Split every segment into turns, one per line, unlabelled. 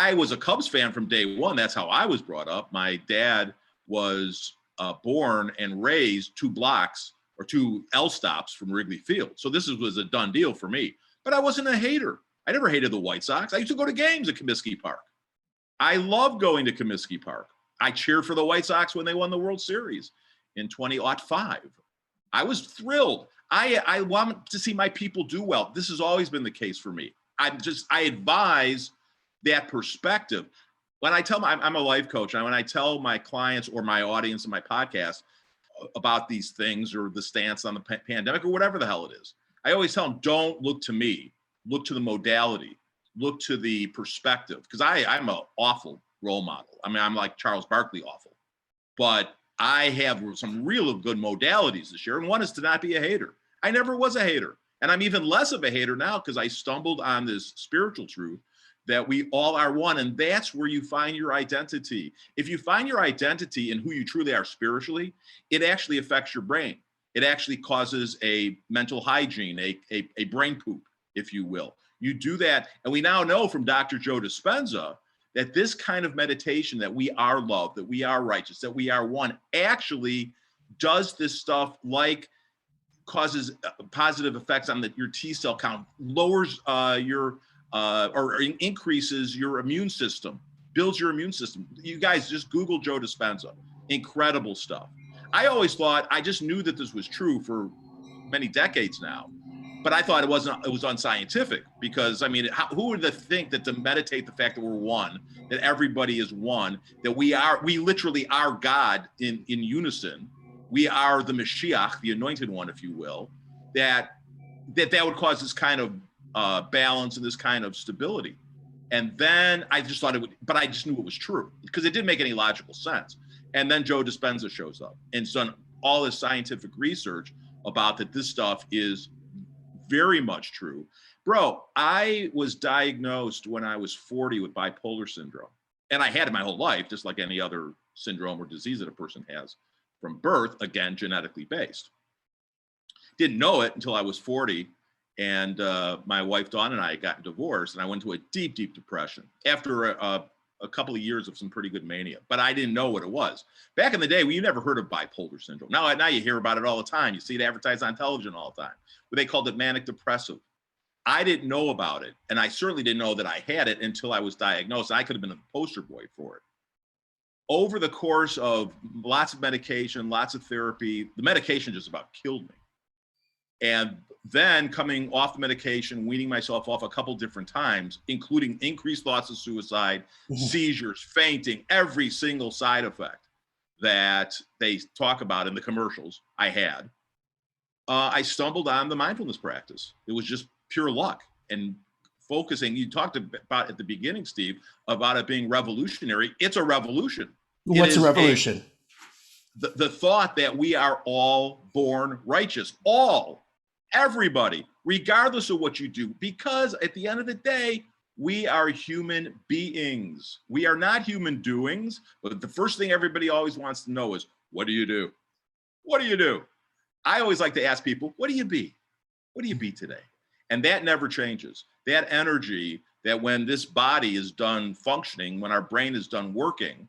I was a Cubs fan from day one. That's how I was brought up. My dad was born and raised 2 blocks or 2 L stops from Wrigley Field. So this was a done deal for me. But I wasn't a hater. I never hated the White Sox. I used to go to games at Comiskey Park. I love going to Comiskey Park. I cheered for the White Sox when they won the World Series in 2005. I was thrilled. I want to see my people do well. This has always been the case for me. I advise that perspective. When I tell I'm a life coach, and when I tell my clients or my audience in my podcast about these things or the stance on the pandemic or whatever the hell it is, I always tell them, don't look to me, look to the modality, look to the perspective. Because I'm an awful role model. I mean, I'm like Charles Barkley awful. But I have some real good modalities this year. And one is to not be a hater. I never was a hater. And I'm even less of a hater now because I stumbled on this spiritual truth that we all are one. And that's where you find your identity. If you find your identity in who you truly are spiritually, it actually affects your brain. It actually causes a mental hygiene, a brain poop, if you will. You do that. And we now know from Dr. Joe Dispenza that this kind of meditation, that we are love, that we are righteous, that we are one, actually does this stuff like causes positive effects on your T cell count, lowers or increases your immune system, builds your immune system. You guys just Google Joe Dispenza, incredible stuff. I always thought, I just knew that this was true for many decades now, but I thought it was unscientific because, I mean, who would think that to meditate the fact that we're one, that everybody is one, that we literally are God in unison. We are the Mashiach, the anointed one, if you will, that would cause this kind of balance and this kind of stability. And then I just thought it would, but I just knew it was true because it didn't make any logical sense. And then Joe Dispenza shows up and done all this scientific research about that this stuff is very much true. Bro, I was diagnosed when I was 40 with bipolar syndrome. And I had it my whole life, just like any other syndrome or disease that a person has from birth, again, genetically based. Didn't know it until I was 40. And my wife, Dawn, and I got divorced, and I went into a deep, deep depression after a couple of years of some pretty good mania. But I didn't know what it was. Back in the day, you never heard of bipolar syndrome. Now you hear about it all the time. You see it advertised on television all the time. But they called it manic depressive. I didn't know about it, and I certainly didn't know that I had it until I was diagnosed. I could have been a poster boy for it. Over the course of lots of medication, lots of therapy, the medication just about killed me. And then coming off the medication, weaning myself off a couple different times, including increased thoughts of suicide, seizures, fainting, every single side effect that they talk about in the commercials I had. I stumbled on the mindfulness practice. It was just pure luck and focusing. You talked about at the beginning, Steve, about it being revolutionary. It's a revolution.
What's a revolution?
The thought that we are all born righteous, everybody, regardless of what you do, because at the end of the day, we are human beings. We are not human doings, but the first thing everybody always wants to know is, what do you do? What do you do? I always like to ask people, what do you be? What do you be today? And that never changes. That energy that when this body is done functioning, when our brain is done working,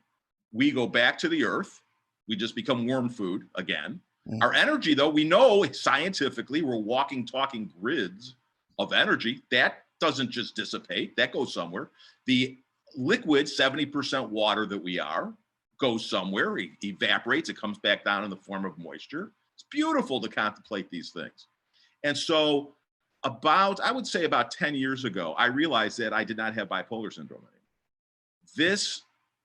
we go back to the earth. We just become worm food again. Our energy, though, we know scientifically we're walking, talking grids of energy. That doesn't just dissipate. That goes somewhere. The liquid, 70% water that we are, goes somewhere. It evaporates. It comes back down in the form of moisture. It's beautiful to contemplate these things. And so I would say about 10 years ago, I realized that I did not have bipolar syndrome anymore. This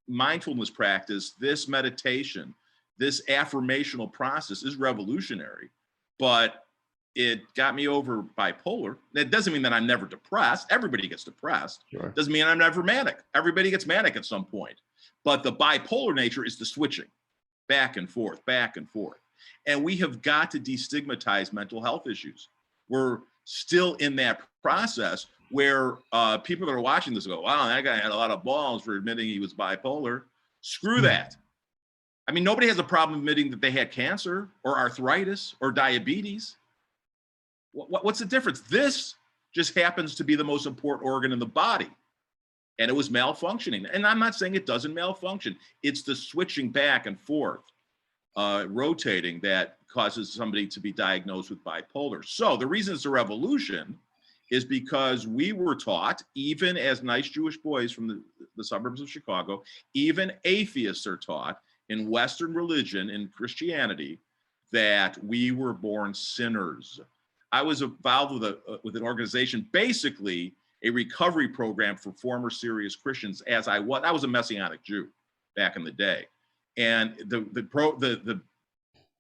mindfulness practice, this meditation, this affirmational process is revolutionary, but it got me over bipolar. That doesn't mean that I'm never depressed. Everybody gets depressed. Sure. Doesn't mean I'm never manic. Everybody gets manic at some point. But the bipolar nature is the switching back and forth, back and forth. And we have got to destigmatize mental health issues. We're still in that process where people that are watching this go, wow, that guy had a lot of balls for admitting he was bipolar. Screw that. I mean, nobody has a problem admitting that they had cancer or arthritis or diabetes. What's the difference? This just happens to be the most important organ in the body. and it was malfunctioning. And I'm not saying it doesn't malfunction. It's the switching back and forth, rotating, that causes somebody to be diagnosed with bipolar. So the reason it's a revolution is because we were taught, even as nice Jewish boys from the suburbs of Chicago, even atheists are taught in Western religion, in Christianity, that we were born sinners. I was involved with an organization, basically a recovery program for former serious Christians, as I was a Messianic Jew back in the day. And the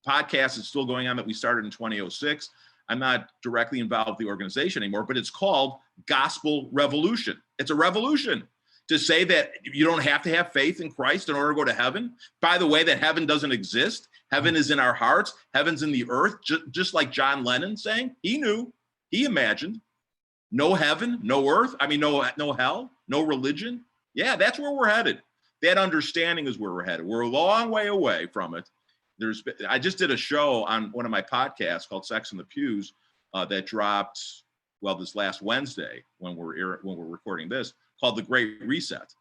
podcast is still going on that we started in 2006. I'm not directly involved with the organization anymore, but it's called Gospel Revolution. It's a revolution to say that you don't have to have faith in Christ in order to go to heaven. By the way, that heaven doesn't exist. Heaven is in our hearts. Heaven's in the earth, just like John Lennon saying. He knew, he imagined. No heaven, no earth. I mean, no hell, no religion. Yeah, that's where we're headed. That understanding is where we're headed. We're a long way away from it. I just did a show on one of my podcasts called Sex in the Pews that dropped, this last Wednesday when we're recording this, called The Great Reset.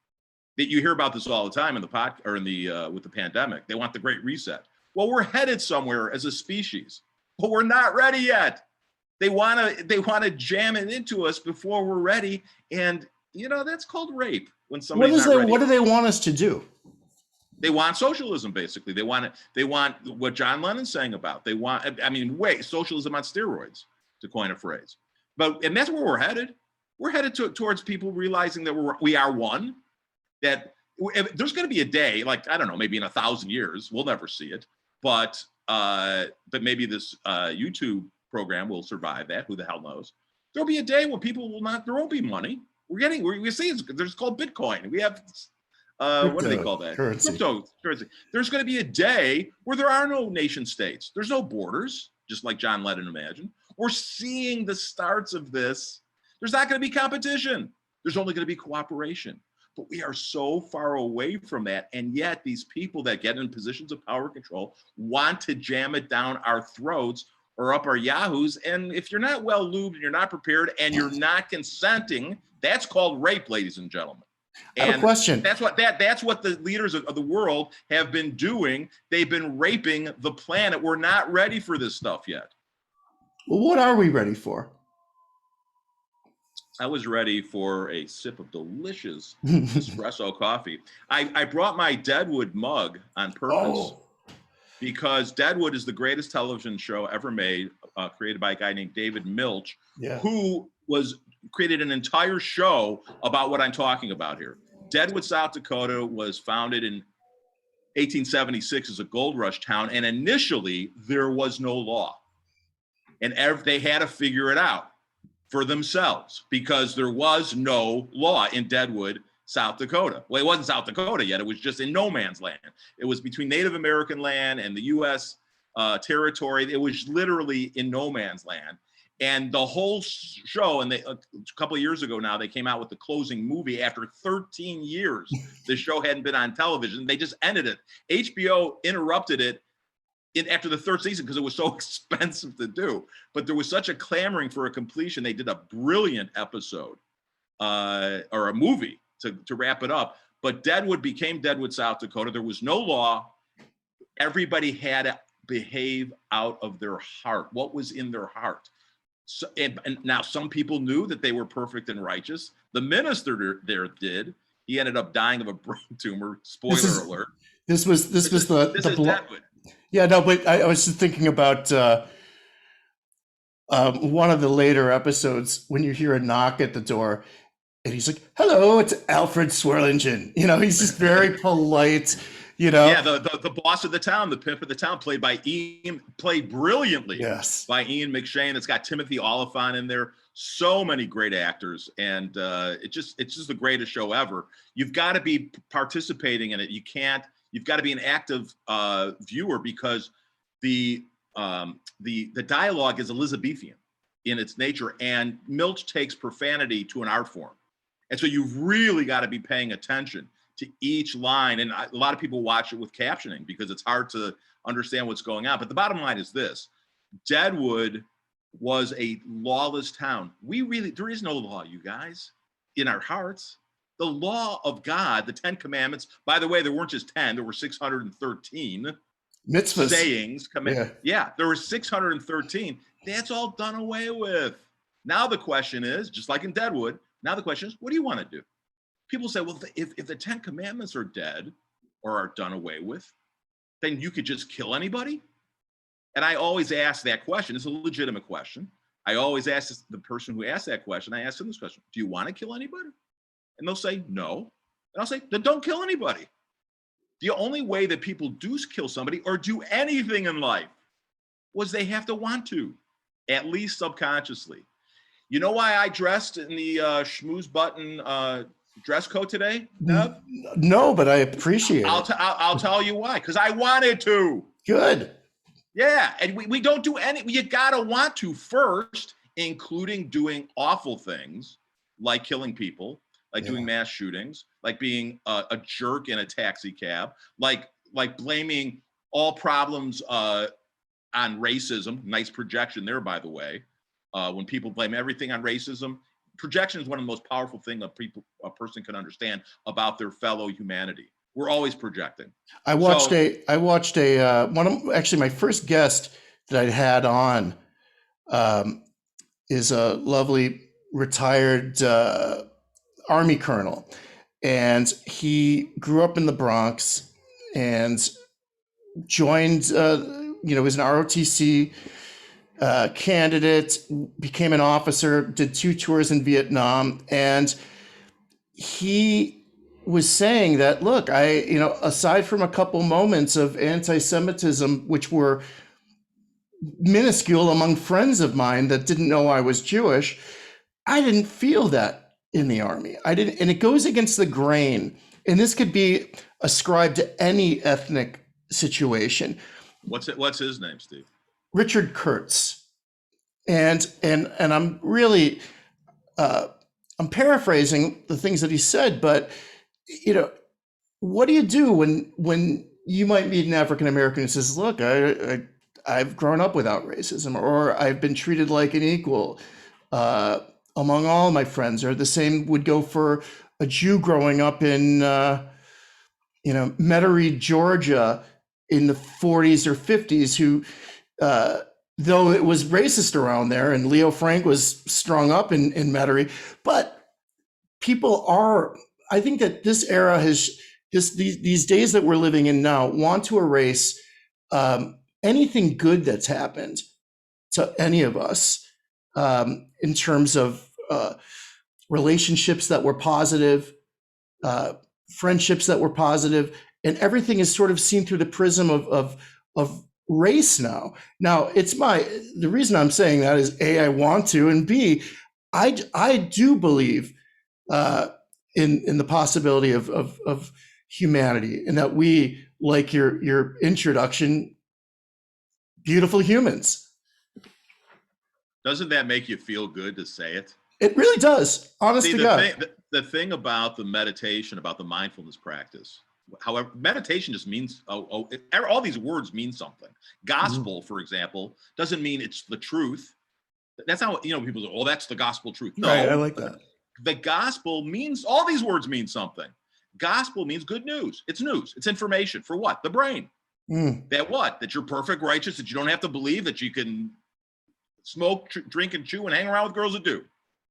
That you hear about this all the time in the with the pandemic. They want the Great Reset. Well, we're headed somewhere as a species, but we're not ready yet. They want to jam it into us before we're ready, and that's called rape. When somebody's not ready.
What do they want us to do?
They want socialism, basically. They want what John Lennon's saying about. Socialism on steroids, to coin a phrase. And that's where we're headed. We're headed towards people realizing that we are one. That there's going to be a day, like, I don't know, maybe in 1,000 years, we'll never see it, but maybe this YouTube program will survive that. Who the hell knows? There'll be a day when there won't be money. We see there's called Bitcoin. We have. What do they call that? Cryptocurrency. There's going to be a day where there are no nation states. There's no borders, just like John Lennon imagined. We're seeing the starts of this. There's not going to be competition. There's only going to be cooperation. But we are so far away from that. And yet these people that get in positions of power control want to jam it down our throats or up our yahoos. And if you're not well lubed and you're not prepared and you're not consenting, that's called rape, ladies and gentlemen.
I have a question.
That's what the leaders of the world have been doing. They've been raping the planet. We're not ready for this stuff yet.
Well, what are we ready for?
I was ready for a sip of delicious espresso coffee. I brought my Deadwood mug on purpose because Deadwood is the greatest television show ever made, created by a guy named David Milch, who created an entire show about what I'm talking about here. Deadwood, South Dakota was founded in 1876 as a gold rush town, and initially there was no law. And they had to figure it out for themselves because there was no law in Deadwood, South Dakota. Well, it wasn't South Dakota yet. It was just in no man's land. It was between Native American land and the U.S. Territory. It was literally in no man's land. And the whole show, and a couple of years ago now, they came out with the closing movie after 13 years. The show hadn't been on television. They just ended it. HBO interrupted it after the third season because it was so expensive to do. But there was such a clamoring for a completion. They did a brilliant episode or a movie to wrap it up. But Deadwood became Deadwood, South Dakota. There was no law. Everybody had to behave out of their heart. What was in their heart? So, and now some people knew that they were perfect and righteous. The minister there did. He ended up dying of a brain tumor. Spoiler alert.
This was Deadwood. Yeah, no, but I was just thinking about one of the later episodes when you hear a knock at the door, and he's like, "Hello, it's Alfred Swirlingen." He's just very polite.
Yeah, the boss of the town, the pimp of the town, played brilliantly by Ian McShane. It's got Timothy Oliphant in there. So many great actors, and it's just the greatest show ever. You've got to be participating in it. You've got to be an active viewer because the dialogue is Elizabethan in its nature, and Milch takes profanity to an art form, and so you've really got to be paying attention to each line. And a lot of people watch it with captioning because it's hard to understand what's going on. But the bottom line is this: Deadwood was a lawless town. There is no law, you guys, in our hearts. The law of God, the 10 commandments, by the way, there weren't just 10, there were 613
Mitzvahs.
sayings. Yeah, there were 613. That's all done away with. Now the question is, just like in Deadwood, now the question is, what do you want to do? People say, well, if the 10 commandments are dead or are done away with, then you could just kill anybody? And I always ask that question. It's a legitimate question. I always ask the person who asked that question, I ask them this question: do you want to kill anybody? And they'll say no. And I'll say, then don't kill anybody. The only way that people do kill somebody or do anything in life was they have to want to, at least subconsciously. You know why I dressed in the Schmooze button dress code today, Deb?
No, but I appreciate it.
I'll tell you why. Because I wanted to.
Good.
Yeah, and we don't do any. You gotta want to first, including doing awful things like killing people, like doing mass shootings, like being a jerk in a taxi cab, like blaming all problems on racism. Nice projection there, by the way. When people blame everything on racism, projection is one of the most powerful things a person can understand about their fellow humanity. We're always projecting.
I watched one of actually my first guest that I'd had on is a lovely retired Army colonel, and he grew up in the Bronx and joined, was an ROTC candidate, became an officer, did 2 tours in Vietnam, and he was saying that, look, aside from a couple moments of anti-Semitism, which were minuscule among friends of mine that didn't know I was Jewish, I didn't feel that in the Army. I didn't, and it goes against the grain. And this could be ascribed to any ethnic situation.
What's his name, Steve?
Richard Kurtz. And I'm really, I'm paraphrasing the things that he said, but what do you do when you might meet an African American who says, look, I've grown up without racism, or I've been treated like an equal among all my friends, or the same would go for a Jew growing up in Metairie, Georgia in the 40s or 50s, who though it was racist around there and Leo Frank was strung up in Metairie, but people are, I think that this era has these days that we're living in now want to erase anything good that's happened to any of us in terms of relationships that were positive, friendships that were positive, and everything is sort of seen through the prism of race now. Now, the reason I'm saying that is A, I want to, and B, I do believe in the possibility of humanity, and that we, like your introduction, beautiful humans.
Doesn't that make you feel good to say it?
It really does. Honest to God.
The thing about the meditation, about the mindfulness practice, however, meditation just means, all these words mean something. Gospel, for example, doesn't mean it's the truth. That's not what, people say, that's the gospel truth. No,
right, I like that.
The gospel means, all these words mean something. Gospel means good news. It's news. It's information for what? The brain. That you're perfect, righteous, that you don't have to believe, that you can smoke, drink, and chew, and hang around with girls that do.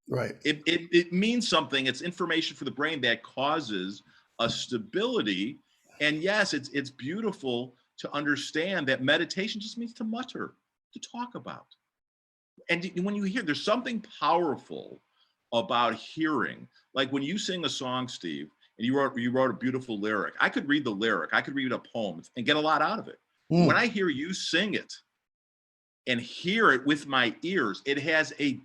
Right.
It means something. It's information for the brain that causes a stability. And yes, it's beautiful to understand that meditation just means to mutter, to talk about. And when you hear, there's something powerful about hearing. Like when you sing a song, Steve, and you wrote a beautiful lyric. I could read the lyric, I could read a poem and get a lot out of it. When I hear you sing it and hear it with my ears, it has a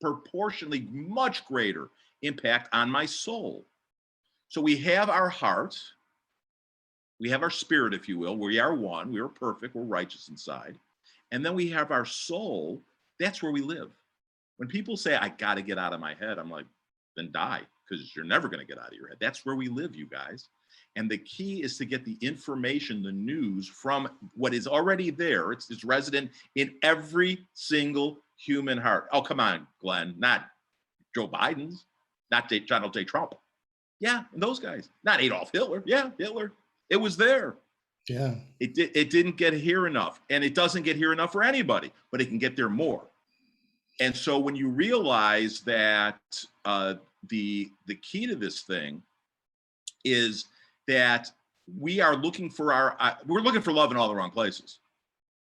proportionally much greater impact on my soul. So we have our heart, we have our spirit, if you will. We are one, we are perfect, we're righteous inside. And then we have our soul. That's where we live. When people say, I got to get out of my head, I'm like, then die, because you're never going to get out of your head. That's where we live, you guys. And the key is to get the information, the news, from what is already there. It's resident in every single human heart. Oh, come on, Glenn, not Joe Biden's, not Donald J. Trump. Yeah, those guys. Not Adolf Hitler. Yeah, Hitler. It was there.
Yeah.
It didn't get here enough, and it doesn't get here enough for anybody, but it can get there more. And so when you realize that the key to this thing is that we're looking for love in all the wrong places.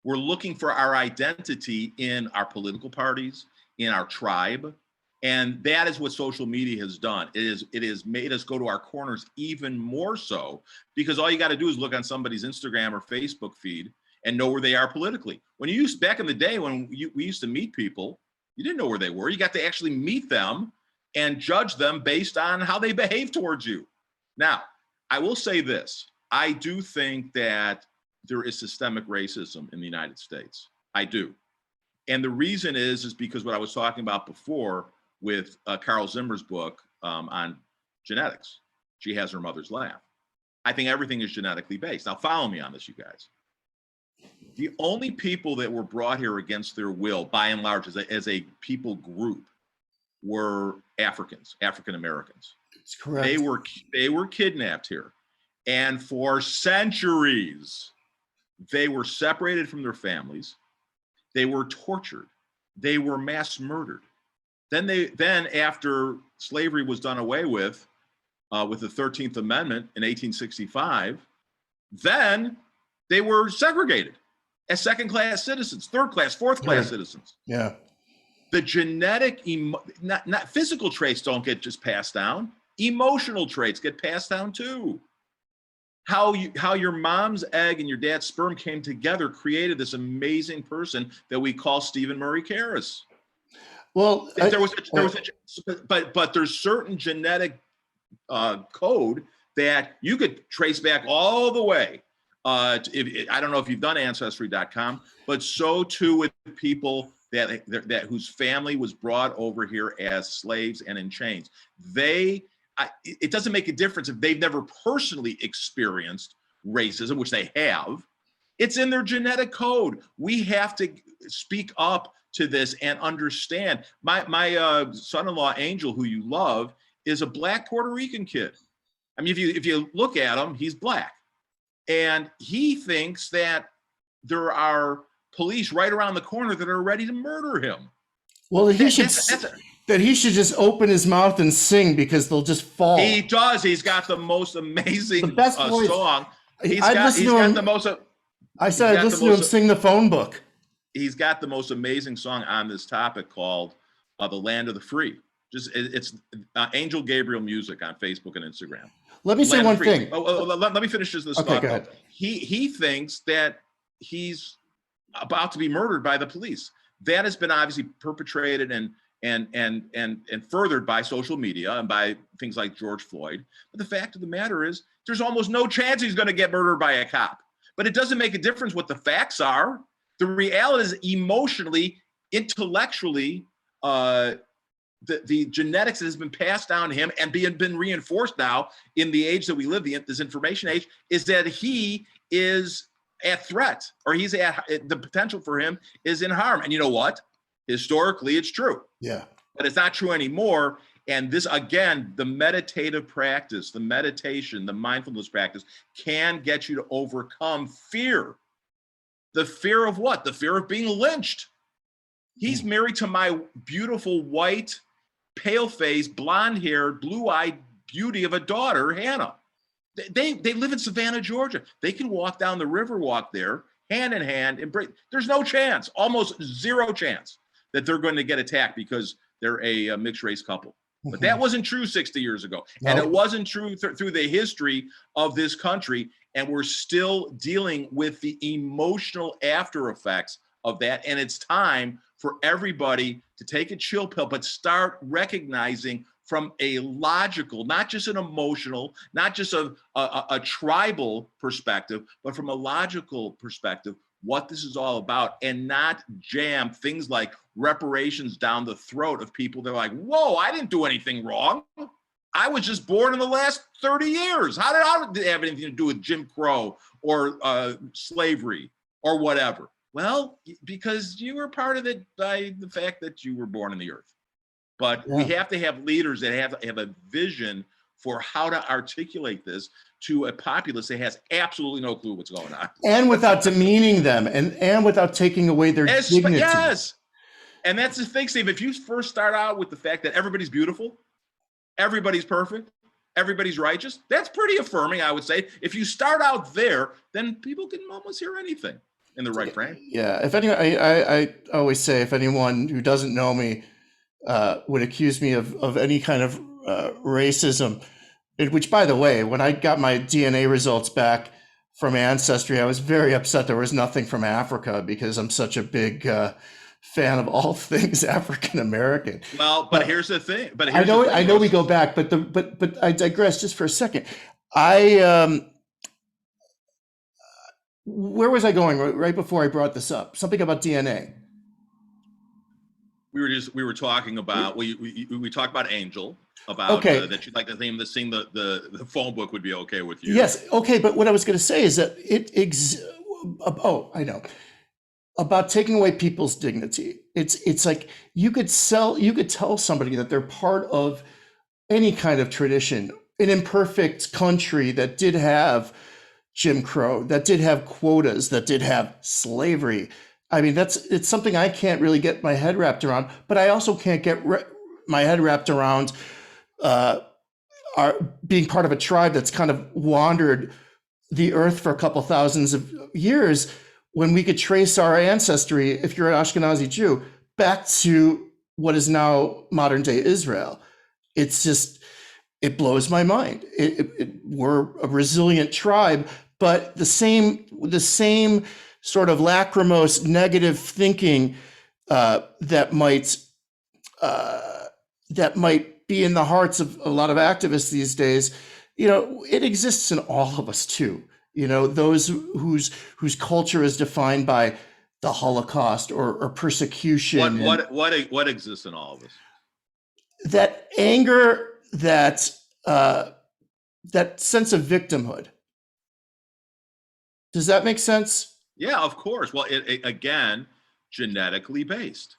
We're looking for our identity in our political parties, in our tribe. And that is what social media has done. It has made us go to our corners even more so, because all you got to do is look on somebody's Instagram or Facebook feed and know where they are politically. Back in the day when we used to meet people, you didn't know where they were. You got to actually meet them and judge them based on how they behave towards you. Now, I will say this. I do think that there is systemic racism in the United States. I do. And the reason is because what I was talking about before with Carl Zimmer's book on genetics. She has her mother's laugh. I think everything is genetically based. Now follow me on this, you guys. The only people that were brought here against their will, by and large, as a people group, were African Americans.
That's correct.
They were kidnapped here. And for centuries, they were separated from their families. They were tortured. They were mass murdered. Then after slavery was done away with the 13th Amendment in 1865, then they were segregated as second-class citizens, third-class, fourth-class citizens.
Yeah.
The genetic, not physical traits don't get just passed down. Emotional traits get passed down too. How your mom's egg and your dad's sperm came together created this amazing person that we call Stephen Murray Karras.
Well,
but there's certain genetic code that you could trace back all the way. I don't know if you've done Ancestry.com, but so too with people that whose family was brought over here as slaves and in chains. It doesn't make a difference if they've never personally experienced racism, which they have. It's in their genetic code. We have to speak up to this and understand. My son-in-law Angel, who you love, is a black Puerto Rican kid. I mean, if you look at him, he's black, and he thinks that there are police right around the corner that are ready to murder him.
Well, he should just open his mouth and sing, because they'll just fall.
He does. He's got the most amazing
the best voice.
Song.
I'd listen to him sing the phone book.
He's got the most amazing song on this topic called "The Land of the Free." It's Angel Gabriel Music on Facebook and Instagram.
Let me say one thing.
Let me finish this
okay,
thought.
Go ahead.
He thinks that he's about to be murdered by the police. That has been obviously perpetrated and furthered by social media and by things like George Floyd. But the fact of the matter is, there's almost no chance he's going to get murdered by a cop. But it doesn't make a difference what the facts are. The reality is, emotionally, intellectually, the genetics that has been passed down to him and been reinforced now in the age that we live, this information age, is that he is at threat, or he's at the potential for him is in harm. And you know what? Historically, it's true.
Yeah.
But it's not true anymore. And this, again, the meditative practice, the meditation, the mindfulness practice can get you to overcome fear. The fear of what? The fear of being lynched. He's married to my beautiful, white, pale-faced, blonde-haired, blue-eyed beauty of a daughter, Hannah. They live in Savannah, Georgia. They can walk down the Riverwalk there, hand in hand, embrace. There's no chance, almost zero chance, that they're going to get attacked because they're a mixed-race couple. But that wasn't true 60 years ago. And it wasn't true through the history of this country. And we're still dealing with the emotional after effects of that. And it's time for everybody to take a chill pill, but start recognizing from a logical, not just an emotional, not just a tribal perspective, but from a logical perspective, what this is all about, and not jam things like reparations down the throat of people that are like, whoa, I didn't do anything wrong. I was just born in the last 30 years. How did I have anything to do with Jim Crow or slavery or whatever? Well, because you were part of it by the fact that you were born in the earth. But we have to have leaders that have a vision for how to articulate this to a populace that has absolutely no clue what's going on.
And without demeaning them and without taking away their dignity.
Yes. And that's the thing, Steve. If you first start out with the fact that everybody's beautiful, everybody's perfect, everybody's righteous, that's pretty affirming, I would say. If you start out there, then people can almost hear anything in the right frame.
Yeah. If anyone, I always say, if anyone who doesn't know me would accuse me of any kind of racism, which, by the way, when I got my DNA results back from Ancestry, I was very upset there was nothing from Africa, because I'm such a big fan of all things African American.
Well, but here's the thing. But
I know we go back, but I digress just for a second. Where was I going right before I brought this up? Something about DNA.
We were talking about we talked about Angel, about that you'd like to sing the phone book would be okay with you.
Yes, okay, but what I was going to say is that I know about taking away people's dignity. It's like you could tell somebody that they're part of any kind of tradition, an imperfect country that did have Jim Crow, that did have quotas, that did have slavery. I mean, it's something I can't really get my head wrapped around, but I also can't get my head wrapped around being part of a tribe that's kind of wandered the earth for a couple thousands of years, when we could trace our ancestry, if you're an Ashkenazi Jew, back to what is now modern day Israel. It's just, it blows my mind. We're a resilient tribe, but the same sort of lachrymose negative thinking that might be in the hearts of a lot of activists these days, it exists in all of us too. Those whose culture is defined by the Holocaust or persecution.
What exists in all of us?
That anger, that sense of victimhood. Does that make sense?
Yeah, of course. Well, it again, genetically based.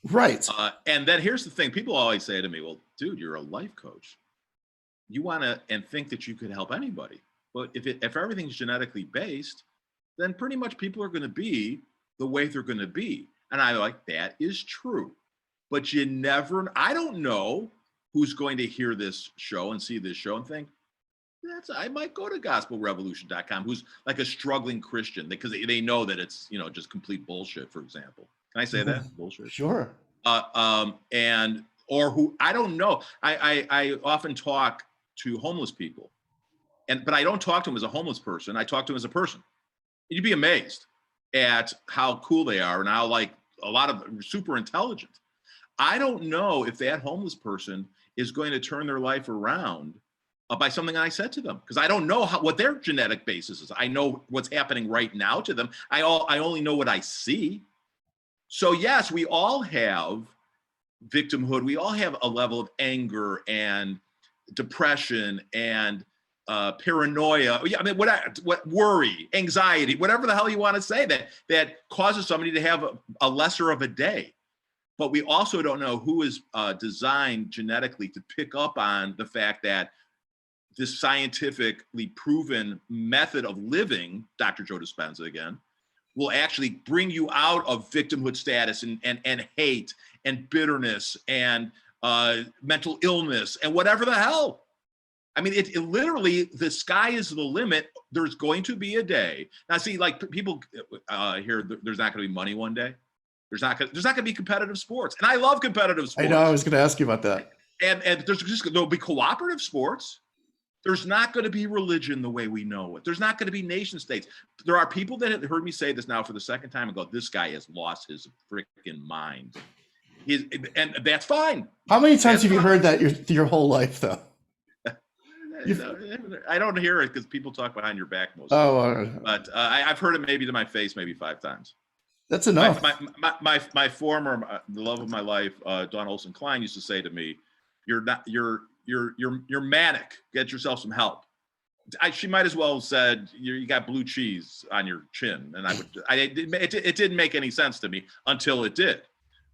Right.
And then here's the thing. People always say to me, well, dude, you're a life coach. You want to and think that you could help anybody. But if everything's genetically based, then pretty much people are going to be the way they're going to be. And I like, that is true. But I don't know who's going to hear this show and see this show and think, I might go to gospelrevolution.com, who's like a struggling Christian, because they know that it's, just complete bullshit, for example. Can I say that? Bullshit?
Sure.
Or who, I don't know. I often talk to homeless people, but I don't talk to them as a homeless person. I talk to them as a person. You'd be amazed at how cool they are and how, like, a lot of super intelligent. I don't know if that homeless person is going to turn their life around by something I said to them, because I don't know what their genetic basis is. I know what's happening right now to them. I only know what I see. So yes, we all have victimhood. We all have a level of anger and depression and paranoia. I mean, what worry, anxiety, whatever the hell you want to say that causes somebody to have a lesser of a day. But we also don't know who is designed genetically to pick up on the fact that this scientifically proven method of living, Dr. Joe Dispenza again, will actually bring you out of victimhood status and hate and bitterness and mental illness and whatever the hell. I mean, it literally, the sky is the limit. There's going to be a day. Now, see, like, people here, there's not going to be money one day. There's not going to be competitive sports. And I love competitive sports.
I know, I was going to ask you about that.
And there'll be cooperative sports. There's not going to be religion the way we know it. There's not going to be nation states. There are people that have heard me say this now for the second time and go, this guy has lost his freaking mind. And that's fine.
How many times have you heard that your whole life, though?
I don't hear it because people talk behind your back most. But I've heard it maybe to my face maybe 5 times.
That's enough.
My former, the love of my life, Dawn Olson Klein, used to say to me, you're manic. Get yourself some help. She might as well have said you got blue cheese on your chin, and it didn't make any sense to me until it did.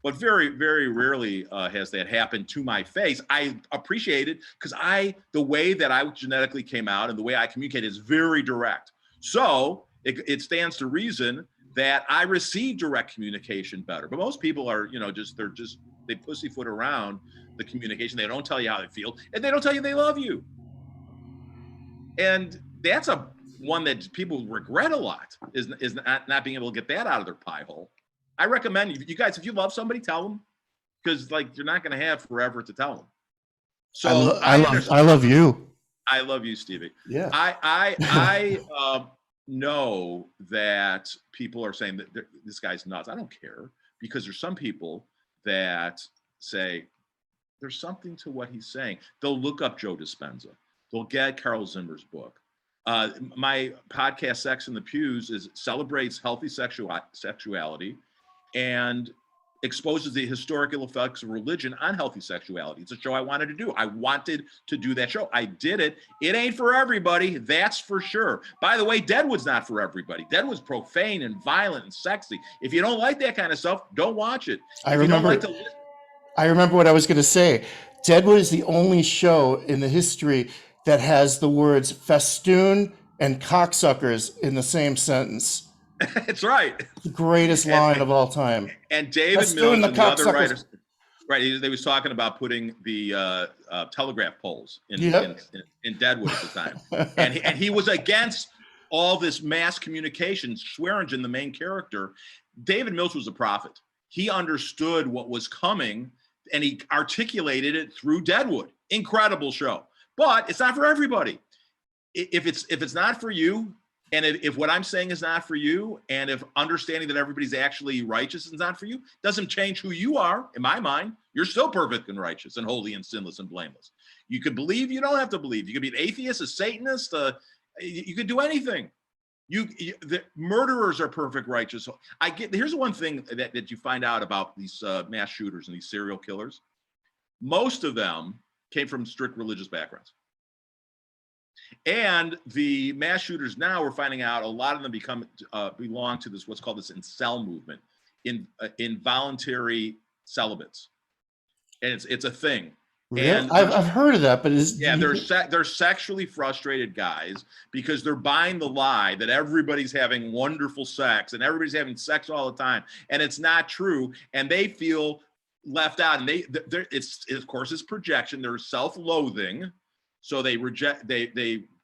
but very, very rarely has that happened to my face. I appreciate it because the way that I genetically came out and the way I communicate is very direct. So it stands to reason that I receive direct communication better. But most people are, they pussyfoot around the communication. They don't tell you how they feel, and they don't tell you they love you. And that's one that people regret a lot, is not being able to get that out of their pie hole. I recommend you guys, if you love somebody, tell them, because you're not going to have forever to tell them. So
I love you.
I love you, Stevie.
Yeah.
I know that people are saying that this guy's nuts. I don't care, because there's some people that say there's something to what he's saying. They'll look up Joe Dispenza. They'll get Carl Zimmer's book. My podcast, Sex in the Pews, celebrates healthy sexuality and exposes the historical effects of religion on healthy sexuality. It's a show I wanted to do. I wanted to do that show. I did it. It ain't for everybody, that's for sure. By the way, Deadwood's not for everybody. Deadwood's profane and violent and sexy. If you don't like that kind of stuff, don't watch it.
I remember what I was going to say. Deadwood is the only show in the history that has the words festoon and cocksuckers in the same sentence.
That's right.
The greatest line of all time.
And David Mills and the other writers, right? They was talking about putting the telegraph poles in Deadwood at the time, and he was against all this mass communication. Swearingen, the main character, David Mills was a prophet. He understood what was coming, and he articulated it through Deadwood. Incredible show, but it's not for everybody. If it's not for you, and if what I'm saying is not for you, and if understanding that everybody's actually righteous is not for you, doesn't change who you are. In my mind, you're still perfect and righteous and holy and sinless and blameless. You could believe, you don't have to believe. You could be an atheist, a Satanist, you could do anything. The murderers are perfect righteous. Here's one thing that you find out about these mass shooters and these serial killers. Most of them came from strict religious backgrounds. And the mass shooters now, we're finding out a lot of them belong to what's called this incel movement, involuntary celibates, and it's a thing.
Really?
And
I've heard of that, but
they're sexually frustrated guys because they're buying the lie that everybody's having wonderful sex and everybody's having sex all the time, and it's not true, and they feel left out, and of course it's projection. They're self-loathing. So they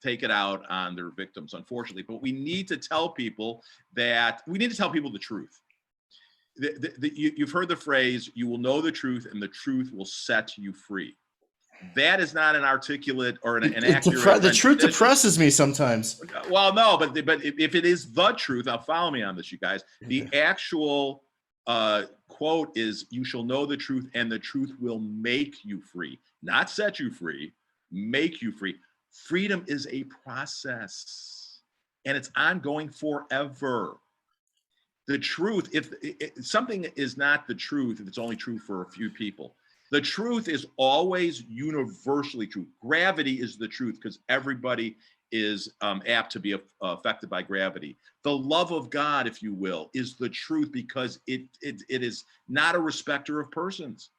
take it out on their victims, unfortunately. But we need to tell people the truth. You've heard the phrase, you will know the truth and the truth will set you free. That is not an articulate or an accurate.
The truth depresses me sometimes.
Well, no, but if it is the truth, now follow me on this, you guys. The actual quote is, you shall know the truth and the truth will make you free, not set you free. Make you free. Freedom is a process, and it's ongoing forever. The truth, if something is not the truth, if it's only true for a few people, the truth is always universally true. Gravity is the truth because everybody is apt to be affected by gravity. The love of God, if you will, is the truth because it is not a respecter of persons.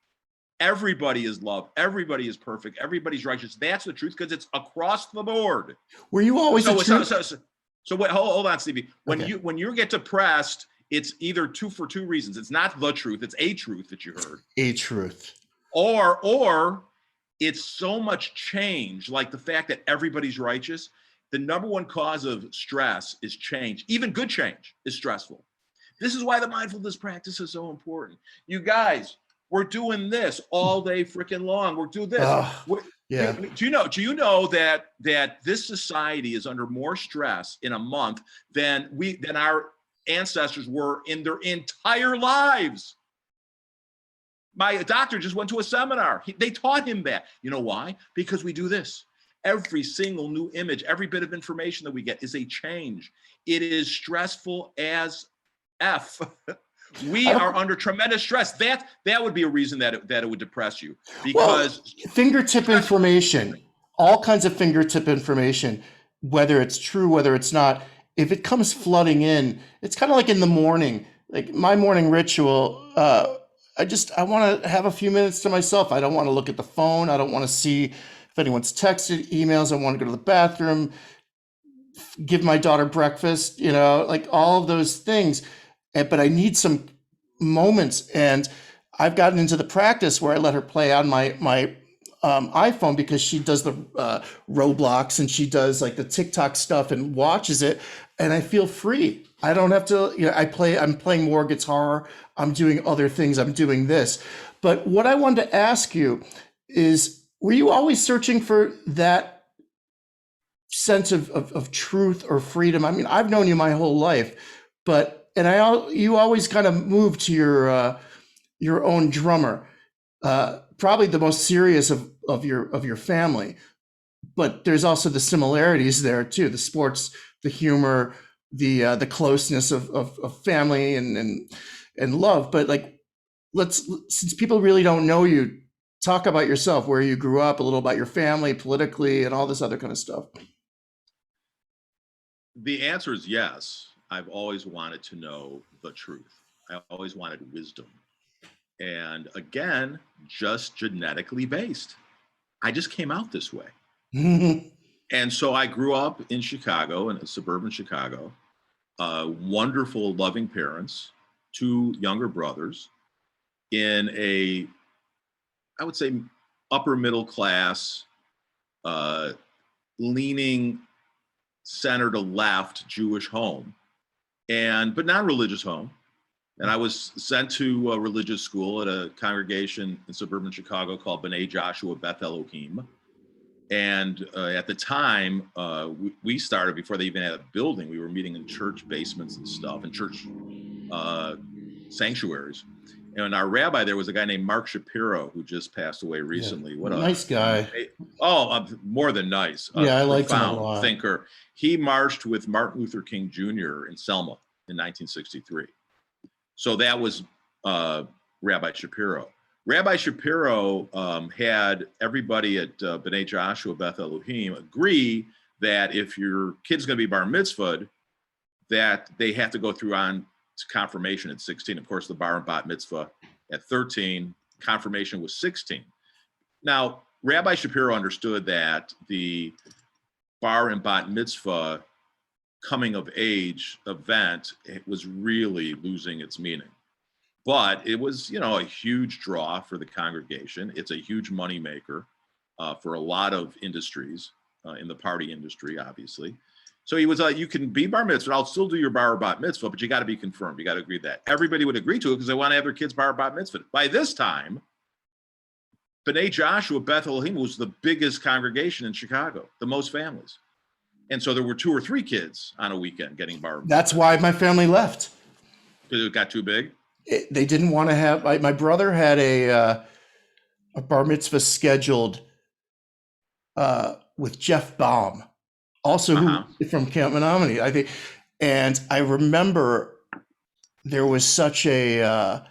Everybody is loved. Everybody is perfect. Everybody's righteous. That's the truth because it's across the board.
Were you always
So wait, hold on, Stevie. When you get depressed, it's either for two reasons. It's not the truth. It's a truth that you heard.
A truth.
Or it's so much change, like the fact that everybody's righteous. The number one cause of stress is change. Even good change is stressful. This is why the mindfulness practice is so important. You guys, we're doing this all day freaking long. We're doing this. Do you know that this society is under more stress in a month than our ancestors were in their entire lives? My doctor just went to a seminar. They taught him that. You know why? Because we do this. Every single new image, every bit of information that we get is a change. It is stressful as F. We are under tremendous stress. That would be a reason that it would depress you, because
fingertip information, all kinds of fingertip information, whether it's true, whether it's not, if it comes flooding in, it's kind of like in the morning. Like my morning ritual, I want to have a few minutes to myself. I don't want to look at the phone. I don't want to see if anyone's texted, emails. I want to go to the bathroom, give my daughter breakfast, like all of those things. But I need some moments. And I've gotten into the practice where I let her play on my iPhone, because she does the Roblox and she does like the TikTok stuff and watches it, and I feel free. I don't have to, I'm playing more guitar. I'm doing other things. I'm doing this. But what I wanted to ask you is, were you always searching for that sense of truth or freedom? I mean, I've known you my whole life, you always kind of moved to your own drummer, probably the most serious of your family. But there's also the similarities there too: the sports, the humor, the closeness of family and love. But like, since people really don't know you, talk about yourself, where you grew up, a little about your family, politically, and all this other kind of stuff.
The answer is yes. I've always wanted to know the truth. I always wanted wisdom. And again, just genetically based. I just came out this way. And so I grew up in Chicago, in suburban Chicago, wonderful, loving parents, 2 younger brothers, in a, I would say, upper middle class, leaning center to left Jewish home, but non-religious home. And I was sent to a religious school at a congregation in suburban Chicago called B'nai Joshua Beth Elohim. And at the time, we started, before they even had a building, we were meeting in church basements and stuff, and church sanctuaries. And our rabbi there was a guy named Mark Shapiro, who just passed away recently.
Yeah.
What a
nice guy.
More than nice.
Yeah, I liked him a lot.
Thinker. He marched with Martin Luther King Jr. in Selma in 1963. So that was Rabbi Shapiro. Rabbi Shapiro had everybody at B'nai Joshua Beth Elohim agree that if your kid's going to be bar mitzvahed, that they have to go through on to confirmation at 16. Of course, the bar and bat mitzvah at 13, confirmation was 16. Now, Rabbi Shapiro understood that the bar and bat mitzvah coming of age event, it was really losing its meaning. But it was, a huge draw for the congregation. It's a huge moneymaker for a lot of industries, in the party industry, obviously. So he was like, you can be bar mitzvah, I'll still do your bar or bat mitzvah, but you got to be confirmed. You got to agree that. Everybody would agree to it because they want to have their kids bar or bat mitzvah. By this time, B'nai Joshua Beth Elohim was the biggest congregation in Chicago, the most families. And so there were 2 or 3 kids on a weekend getting bar.
That's why my family left.
Because it got too big?
They didn't want to have, my brother had a bar mitzvah scheduled with Jeff Baum, also who from Camp Menominee, I think. And I remember there was such a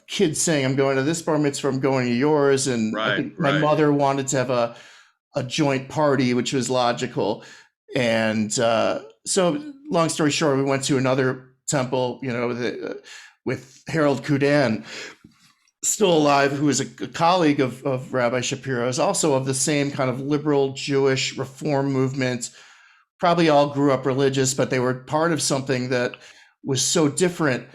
kid saying, I'm going to this bar mitzvah, I'm going to yours. And I think my mother wanted to have a joint party, which was logical. And so long story short, we went to another temple, with Harold Kudan, still alive, who is a colleague of Rabbi Shapiro's, also of the same kind of liberal Jewish reform movement. Probably all grew up religious, but they were part of something that was so different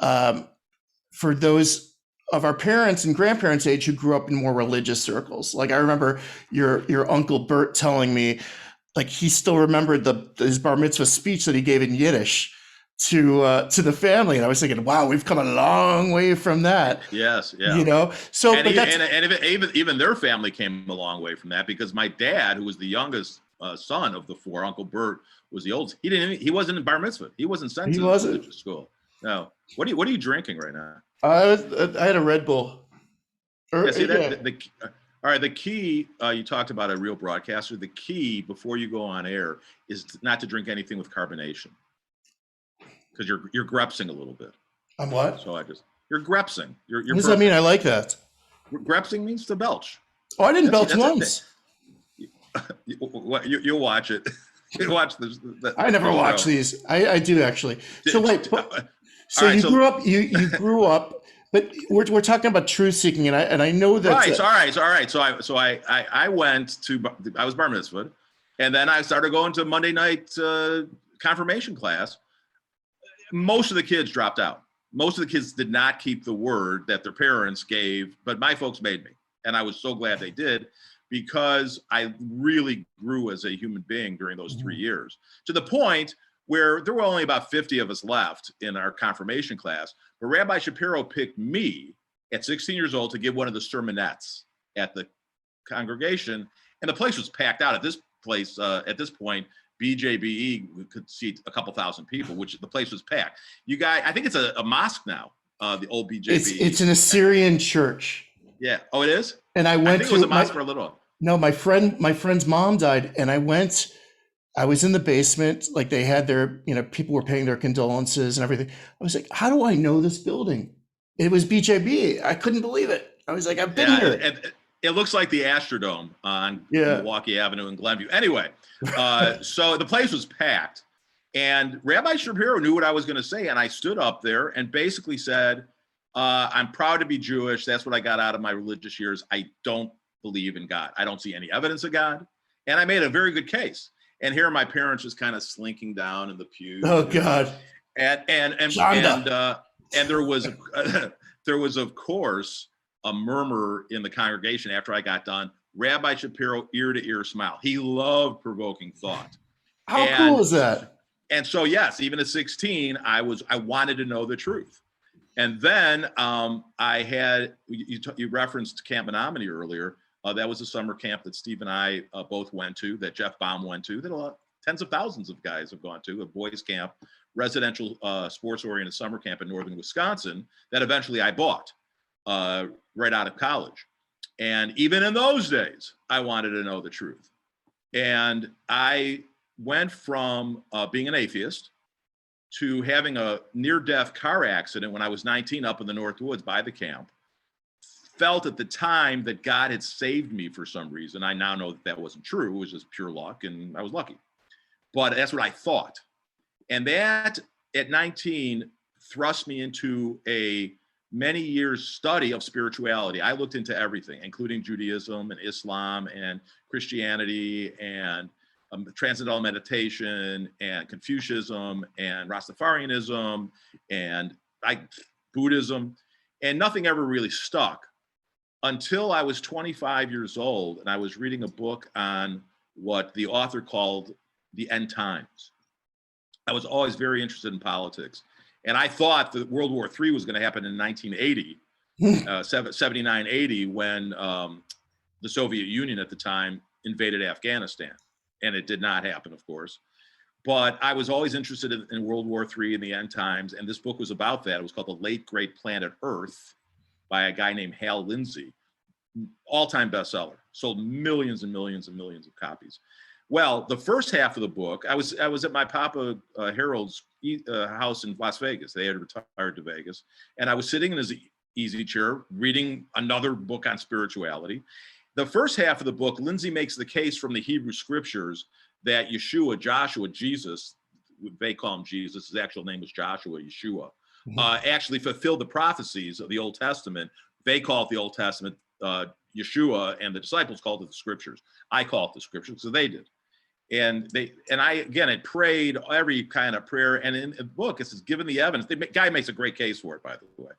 for those of our parents and grandparents' age who grew up in more religious circles. Like I remember your Uncle Bert telling me, like he still remembered his bar mitzvah speech that he gave in Yiddish to the family, and I was thinking, wow, we've come a long way from that.
Yes, yeah.
So
even their family came a long way from that, because my dad, who was the youngest son of the 4, Uncle Bert was the oldest. He wasn't in bar mitzvah. He wasn't sent to religious school. No. What are you drinking right now?
I had a Red Bull.
All right, the key, you talked about a real broadcaster. The key before you go on air is not to drink anything with carbonation, because you're grepsing a little bit.
I'm what?
So you're grepsing. You're
what does that mean? I like that.
Grepsing means to belch.
Oh, I didn't belch once.
You'll watch it. You watch this.
I never watch these. I do actually. So wait,
All
So
right.
you
So
grew up, you grew up, but we're talking about truth seeking, and I know that.
right. All right. I went to, I was bar mitzvahed, and then I started going to Monday night confirmation class. Most of the kids dropped out. Most of the kids did not keep the word that their parents gave, but my folks made me. And I was so glad they did, because I really grew as a human being during those 3 years, to the point where there were only about 50 of us left in our confirmation class. But Rabbi Shapiro picked me at 16 years old to give one of the sermonettes at the congregation. And the place was packed out. At this place, at this point, BJBE could seat a couple thousand people, which the place was packed. You guys, I think it's a mosque now, the old BJBE.
It's an Assyrian church.
Yeah. Oh, it is?
And I
think it was a mosque for a little.
No, my friend's mom died, and I was in the basement, like they had their, people were paying their condolences and everything. I was like, how do I know this building? It was BJB. I couldn't believe it. I was like, I've been here.
And it looks like the Astrodome on Milwaukee Avenue in Glenview. Anyway, so the place was packed, and Rabbi Shapiro knew what I was going to say. And I stood up there and basically said, I'm proud to be Jewish. That's what I got out of my religious years. I don't believe in God. I don't see any evidence of God. And I made a very good case. And here are my parents just kind of slinking down in the pews.
Oh God.
And there was there was, of course, a murmur in the congregation after I got done. Rabbi Shapiro, ear to ear smile. He loved provoking thought.
How cool is that?
And so, yes, even at 16, I wanted to know the truth. And then I had, you referenced Camp Menominee earlier. That was a summer camp that Steve and I both went to, that Jeff Baum went to, that tens of thousands of guys have gone to, a boys camp, residential sports-oriented summer camp in northern Wisconsin, that eventually I bought right out of college. And even in those days, I wanted to know the truth. And I went from being an atheist to having a near-death car accident when I was 19 up in the North Woods by the camp. Felt at the time that God had saved me for some reason. I now know that that wasn't true. It was just pure luck, and I was lucky. But that's what I thought. And that, at 19, thrust me into a many years study of spirituality. I looked into everything, including Judaism and Islam and Christianity and transcendental meditation and Confucianism and Rastafarianism and Buddhism, and nothing ever really stuck until I was 25 years old, and I was reading a book on what the author called the end times. I was always very interested in politics, and I thought that World War III was going to happen in 1980, 79, 80, when the Soviet Union at the time invaded Afghanistan. And it did not happen, of course. But I was always interested in World War III and the end times. And this book was about that. It was called The Late Great Planet Earth by a guy named Hal Lindsey. All-time bestseller. Sold millions and millions and millions of copies. Well, the first half of the book, I was at my Papa Harold's house in Las Vegas. They had retired to Vegas. And I was sitting in his easy chair reading another book on spirituality. The first half of the book, Lindsay makes the case from the Hebrew scriptures that Yeshua, Joshua, Jesus, they call him Jesus, his actual name was Joshua, Yeshua, actually fulfilled the prophecies of the Old Testament. They call it the Old Testament, Yeshua, and the disciples called it the scriptures. I call it the scriptures, so they did. And I, again, I prayed every kind of prayer. And in the book, it says, given the evidence, the guy makes a great case for it, by the way.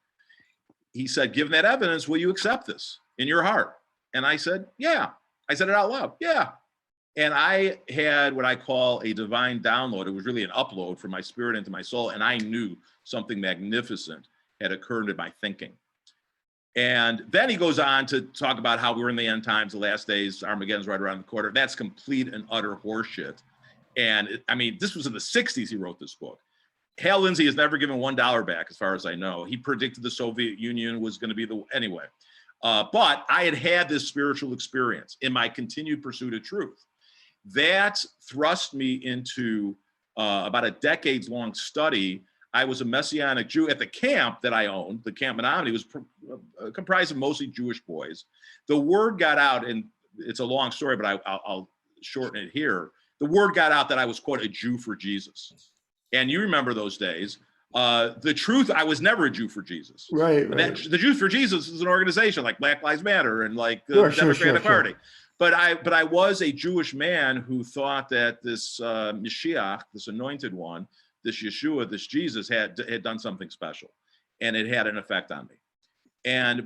He said, given that evidence, will you accept this in your heart? And I said, yeah. I said it out loud, yeah. And I had what I call a divine download. It was really an upload from my spirit into my soul. And I knew something magnificent had occurred in my thinking. And then he goes on to talk about how we're in the end times, the last days, Armageddon's right around the corner. That's complete and utter horseshit. And this was in the 60s he wrote this book. Hal Lindsey has never given $1 back, as far as I know. He predicted the Soviet Union was going to be anyway. But I had this spiritual experience in my continued pursuit of truth. That thrust me into about a decades-long study. I was a Messianic Jew at the camp that I owned. The Camp Menominee was comprised of mostly Jewish boys. The word got out, and it's a long story, but I'll shorten it here. The word got out that I was, quote, a Jew for Jesus. And you remember those days. The truth, I was never a Jew for Jesus.
Right.
The Jews for Jesus is an organization like Black Lives Matter and like the
Sure,
Democratic
sure.
Party. But I was a Jewish man who thought that this Mashiach, this anointed one, this Yeshua, this Jesus had done something special, and it had an effect on me.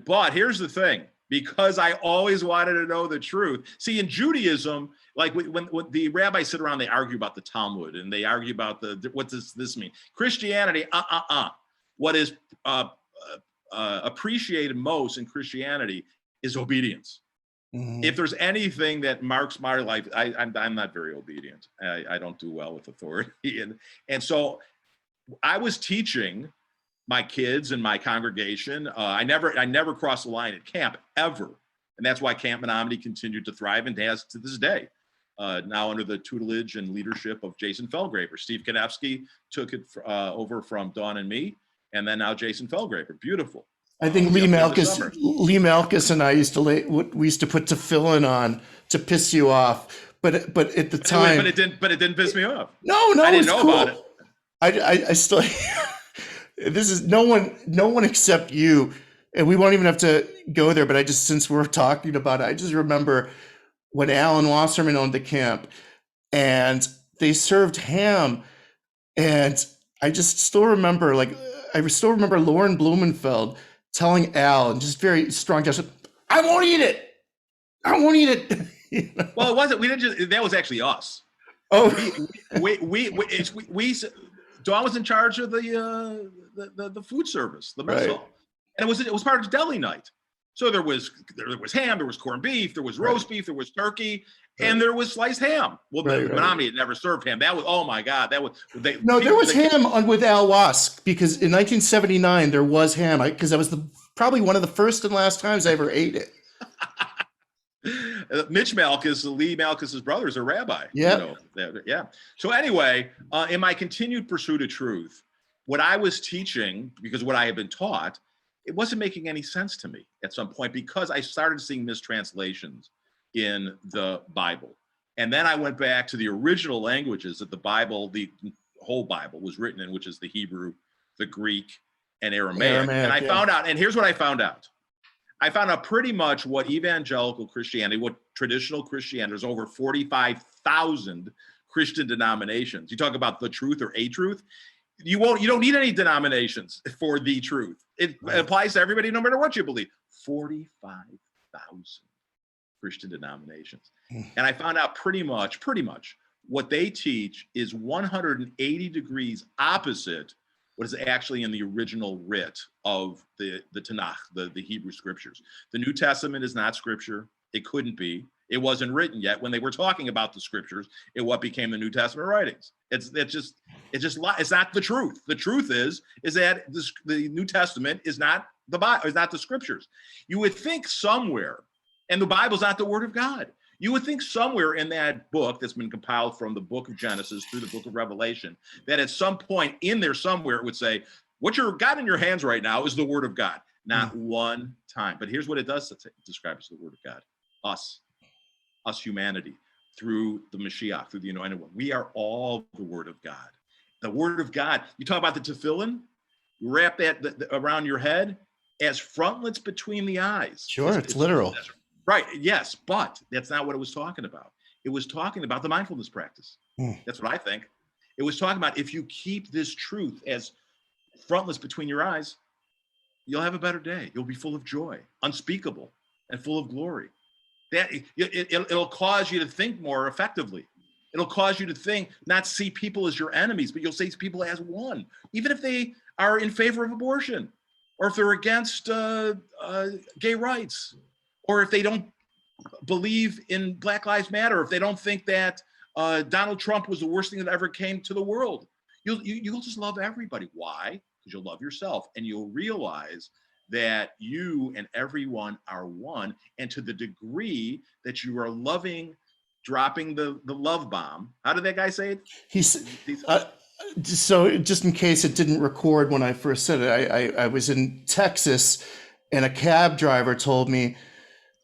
But here's the thing, because I always wanted to know the truth. See, in Judaism, like when the rabbis sit around, they argue about the Talmud and they argue about what does this mean? Christianity, what is appreciated most in Christianity is obedience. Mm-hmm. If there's anything that marks my life, I'm not very obedient. I don't do well with authority, and so I was teaching my kids and my congregation. I never crossed the line at camp ever, and that's why Camp Menominee continued to thrive and has to this day. Now under the tutelage and leadership of Jason Felgraver. Steve Konevsky took it over from Dawn and me, and then now Jason Felgraver. Beautiful.
I think Lee Malkus and I used to put tefillin on to piss you off, but at the time,
but it didn't piss me off.
No,
I didn't know
cool.
about it.
I still. This is no one except you, and we won't even have to go there. But since we're talking about it, I just remember when Alan Wasserman owned the camp, and they served ham, and I just still remember Lauren Blumenfeld telling Al, and just very strong gesture, I won't eat it. You know? Well,
it wasn't. We didn't just. That was actually us.
Oh,
we Dawn was in charge of the food service, the mess hall, and it was part of deli night. So there was ham, there was corned beef, there was roast beef, there was turkey, and there was sliced ham. Well, the Menominee had never served ham. That was, oh my God, that was
there was ham with Al Wask, because in 1979 there was ham, because that was probably one of the first and last times I ever ate it.
Mitch Malkus, Lee Malkus's brother, is a rabbi.
Yeah.
Yeah. So anyway, in my continued pursuit of truth, what I was teaching, because what I had been taught, it wasn't making any sense to me at some point, because I started seeing mistranslations in the Bible. And then I went back to the original languages that the Bible, the whole Bible was written in, which is the Hebrew, the Greek, and Aramaic. And I found out, and here's what I found out. I found out pretty much what evangelical Christianity, what traditional Christianity, there's over 45,000 Christian denominations. You talk about the truth or a truth. You don't need any denominations for the truth. It applies to everybody, no matter what you believe. 45,000 Christian denominations. And I found out pretty much what they teach is 180 degrees opposite what is actually in the original writ of the Tanakh, the Hebrew scriptures. The New Testament is not scripture. It couldn't be. It wasn't written yet. When they were talking about the scriptures, what became the New Testament writings. It's not the truth. The truth is that the New Testament is not the Bible, is not the scriptures. You would think somewhere, and the Bible's not the word of God. You would think somewhere in that book that's been compiled from the book of Genesis through the book of Revelation, that at some point in there somewhere it would say, what you've got in your hands right now is the word of God. Not one time. But here's what it does describe as the word of God. Us humanity, through the Mashiach, through the anointed one. We are all the word of God. The word of God. You talk about the tefillin, you wrap that around your head as frontlets between the eyes.
Sure, it's literal.
Right, yes, but that's not what it was talking about. It was talking about the mindfulness practice. That's what I think. It was talking about, if you keep this truth as frontlets between your eyes, you'll have a better day. You'll be full of joy, unspeakable, and full of glory. It'll cause you to think more effectively. It'll cause you to not see people as your enemies, but you'll see people as one, even if they are in favor of abortion, or if they're against gay rights, or if they don't believe in Black Lives Matter, or if they don't think that Donald Trump was the worst thing that ever came to the world. You'll just love everybody. Why? Because you'll love yourself, and you'll realize that you and everyone are one. And to the degree that you are loving, dropping the love bomb. How did that guy say it?
So just in case it didn't record when I first said it, I was in Texas, and a cab driver told me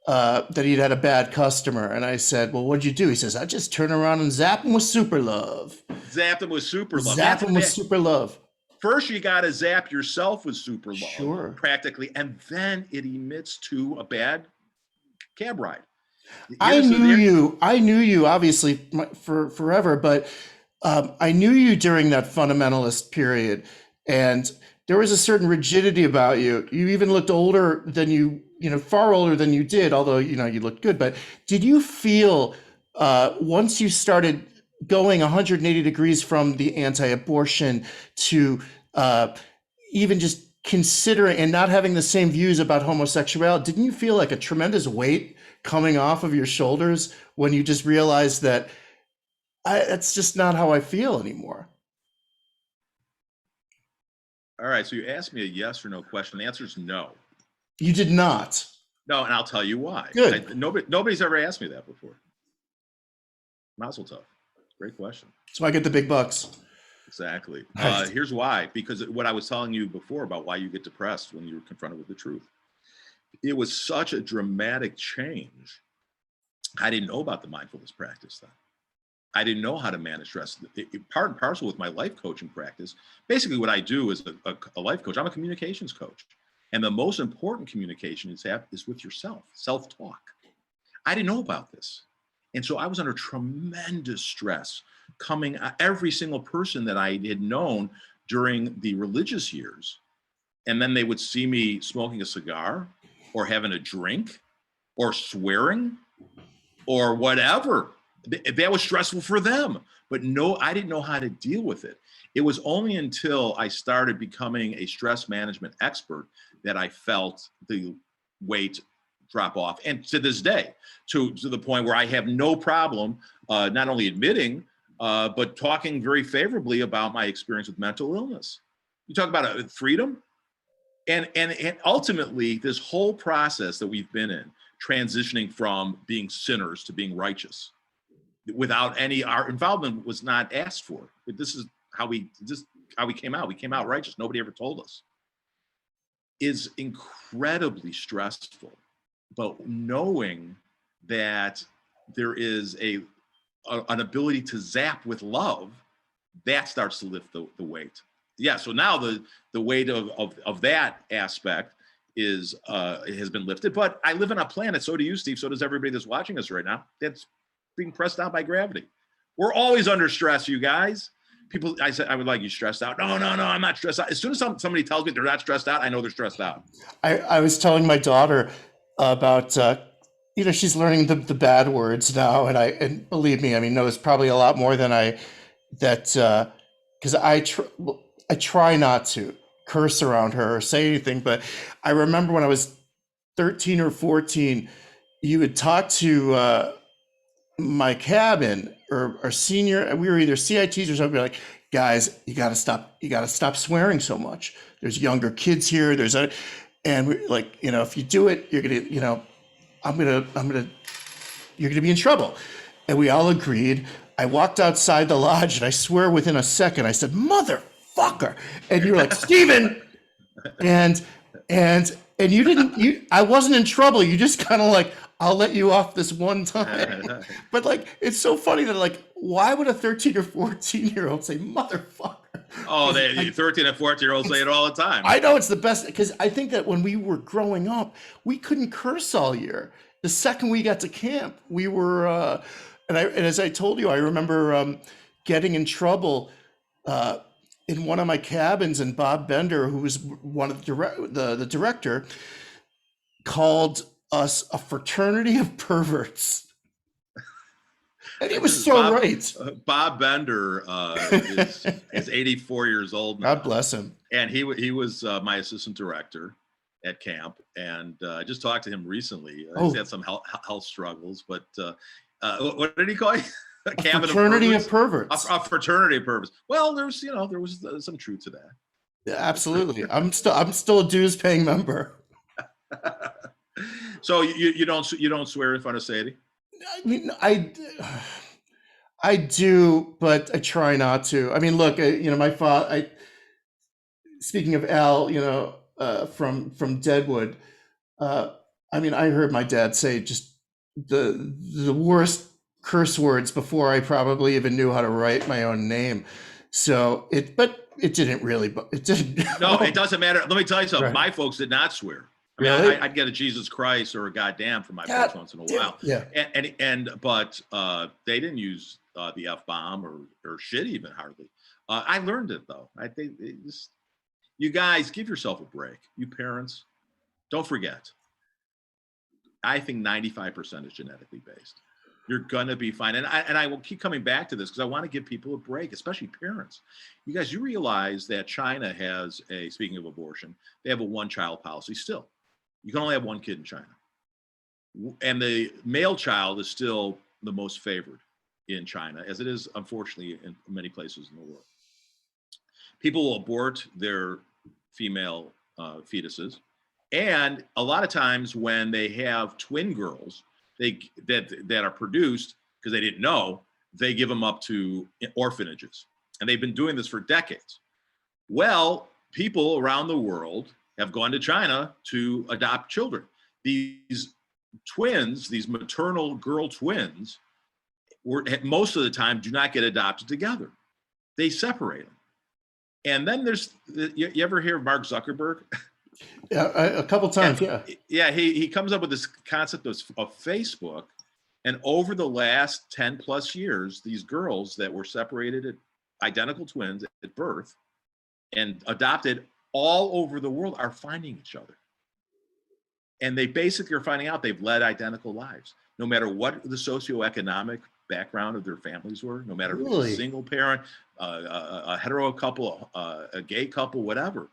that he'd had a bad customer. And I said, well, what'd you do? He says, I just turn around and zap him with super love.
Zap him with super love.
Zap him with super love.
First, you got to zap yourself with super love,
Sure.
practically, and then it emits to a bad cab ride.
I knew you obviously for forever, but I knew you during that fundamentalist period, and there was a certain rigidity about you. You even looked older than far older than you did, although, you looked good. But did you feel once you started going 180 degrees from the anti-abortion to even just considering and not having the same views about homosexuality, didn't you feel like a tremendous weight coming off of your shoulders when you just realized that that's just not how I feel anymore?
All right, so you asked me a yes or no question. The answer is no.
You did not.
No, and I'll tell you why.
Good.
Nobody's ever asked me that before. Mazel tov. Great question.
So I get the big bucks.
Exactly.
Right.
Here's why. Because what I was telling you before about why you get depressed when you're confronted with the truth. It was such a dramatic change. I didn't know about the mindfulness practice then. I didn't know how to manage stress. Part and parcel with my life coaching practice, basically what I do as a life coach, I'm a communications coach. And the most important communication is with yourself, self-talk. I didn't know about this. And so I was under tremendous stress coming, every single person that I had known during the religious years. And then they would see me smoking a cigar or having a drink or swearing or whatever. That was stressful for them. But no, I didn't know how to deal with it. It was only until I started becoming a stress management expert that I felt the weight drop off. And to this day, to the point where I have no problem not only admitting, but talking very favorably about my experience with mental illness. You talk about freedom. And ultimately, this whole process that we've been in, transitioning from being sinners to being righteous, without our involvement was not asked for. This is how we came out. We came out righteous. Nobody ever told us. Is incredibly stressful. But knowing that there is an ability to zap with love, that starts to lift the weight. Yeah. So now the weight of that aspect has been lifted. But I live on a planet. So do you, Steve. So does everybody that's watching us right now. That's being pressed down by gravity. We're always under stress, you guys. People, I said, I would like you stressed out. No, I'm not stressed out. As soon as somebody tells me they're not stressed out, I know they're stressed out.
I was telling my daughter about, she's learning the bad words now. And believe me, knows probably a lot more than because I try not to curse around her or say anything. But I remember when I was 13 or 14, you would talk to my cabin or senior, we were either CITs or something, like, guys, you got to stop swearing so much. There's younger kids here. And we're like, if you do it, you're going to, you're going to be in trouble. And we all agreed. I walked outside the lodge and I swear within a second, I said, motherfucker. And you were like, Steven. And you didn't, I wasn't in trouble. You just kind of like, I'll let you off this one time. But like, it's so funny that like, why would a 13 or 14-year-old say motherfucker?
Oh, 13 and 14-year-olds say it all the time.
I know it's the best, because I think that when we were growing up, we couldn't curse all year. The second we got to camp, we were, and as I told you, I remember getting in trouble in one of my cabins, and Bob Bender, who was one of the director, called us a fraternity of perverts. And he was so right.
Bob Bender is 84 years old now.
God bless him.
And he was my assistant director at camp. And I just talked to him recently. He's had some health struggles, but what did he call it?
A fraternity of perverts.
A fraternity of perverts. Well, there was some truth to that.
Yeah, absolutely. I'm still a dues paying member.
So you don't swear in front of Sadie?
I do, but I try not to. Look, my father. Speaking of Al, from Deadwood. I heard my dad say just the worst curse words before I probably even knew how to write my own name. So but it didn't really, but it didn't.
No, it doesn't matter. Let me tell you something.
Right.
My folks did not swear. I mean,
Really?
I'd get a Jesus Christ or a goddamn from my
God
folks once in a
damn.
while.
Yeah.
But they didn't use the F-bomb or shit even hardly. I learned it though. I think you guys give yourself a break. You parents, don't forget. I think 95% is genetically based. You're gonna be fine. And I will keep coming back to this because I want to give people a break, especially parents. You guys, you realize that China has speaking of abortion, they have a one-child policy still. You can only have one kid in China. And the male child is still the most favored in China, as it is, unfortunately, in many places in the world. People will abort their female fetuses. And a lot of times when they have twin girls that are produced because they didn't know, they give them up to orphanages. And they've been doing this for decades. Well, people around the world have gone to China to adopt children. These twins, these maternal girl twins, most of the time do not get adopted together. They separate them. And then you ever hear of Mark Zuckerberg?
Yeah, a couple times, yeah.
Yeah, he comes up with this concept of Facebook. And over the last 10 plus years, these girls that were separated identical twins at birth and adopted all over the world are finding each other. And they basically are finding out they've led identical lives, no matter what the socioeconomic background of their families were, no matter if it was a single parent, a hetero couple, a gay couple, whatever.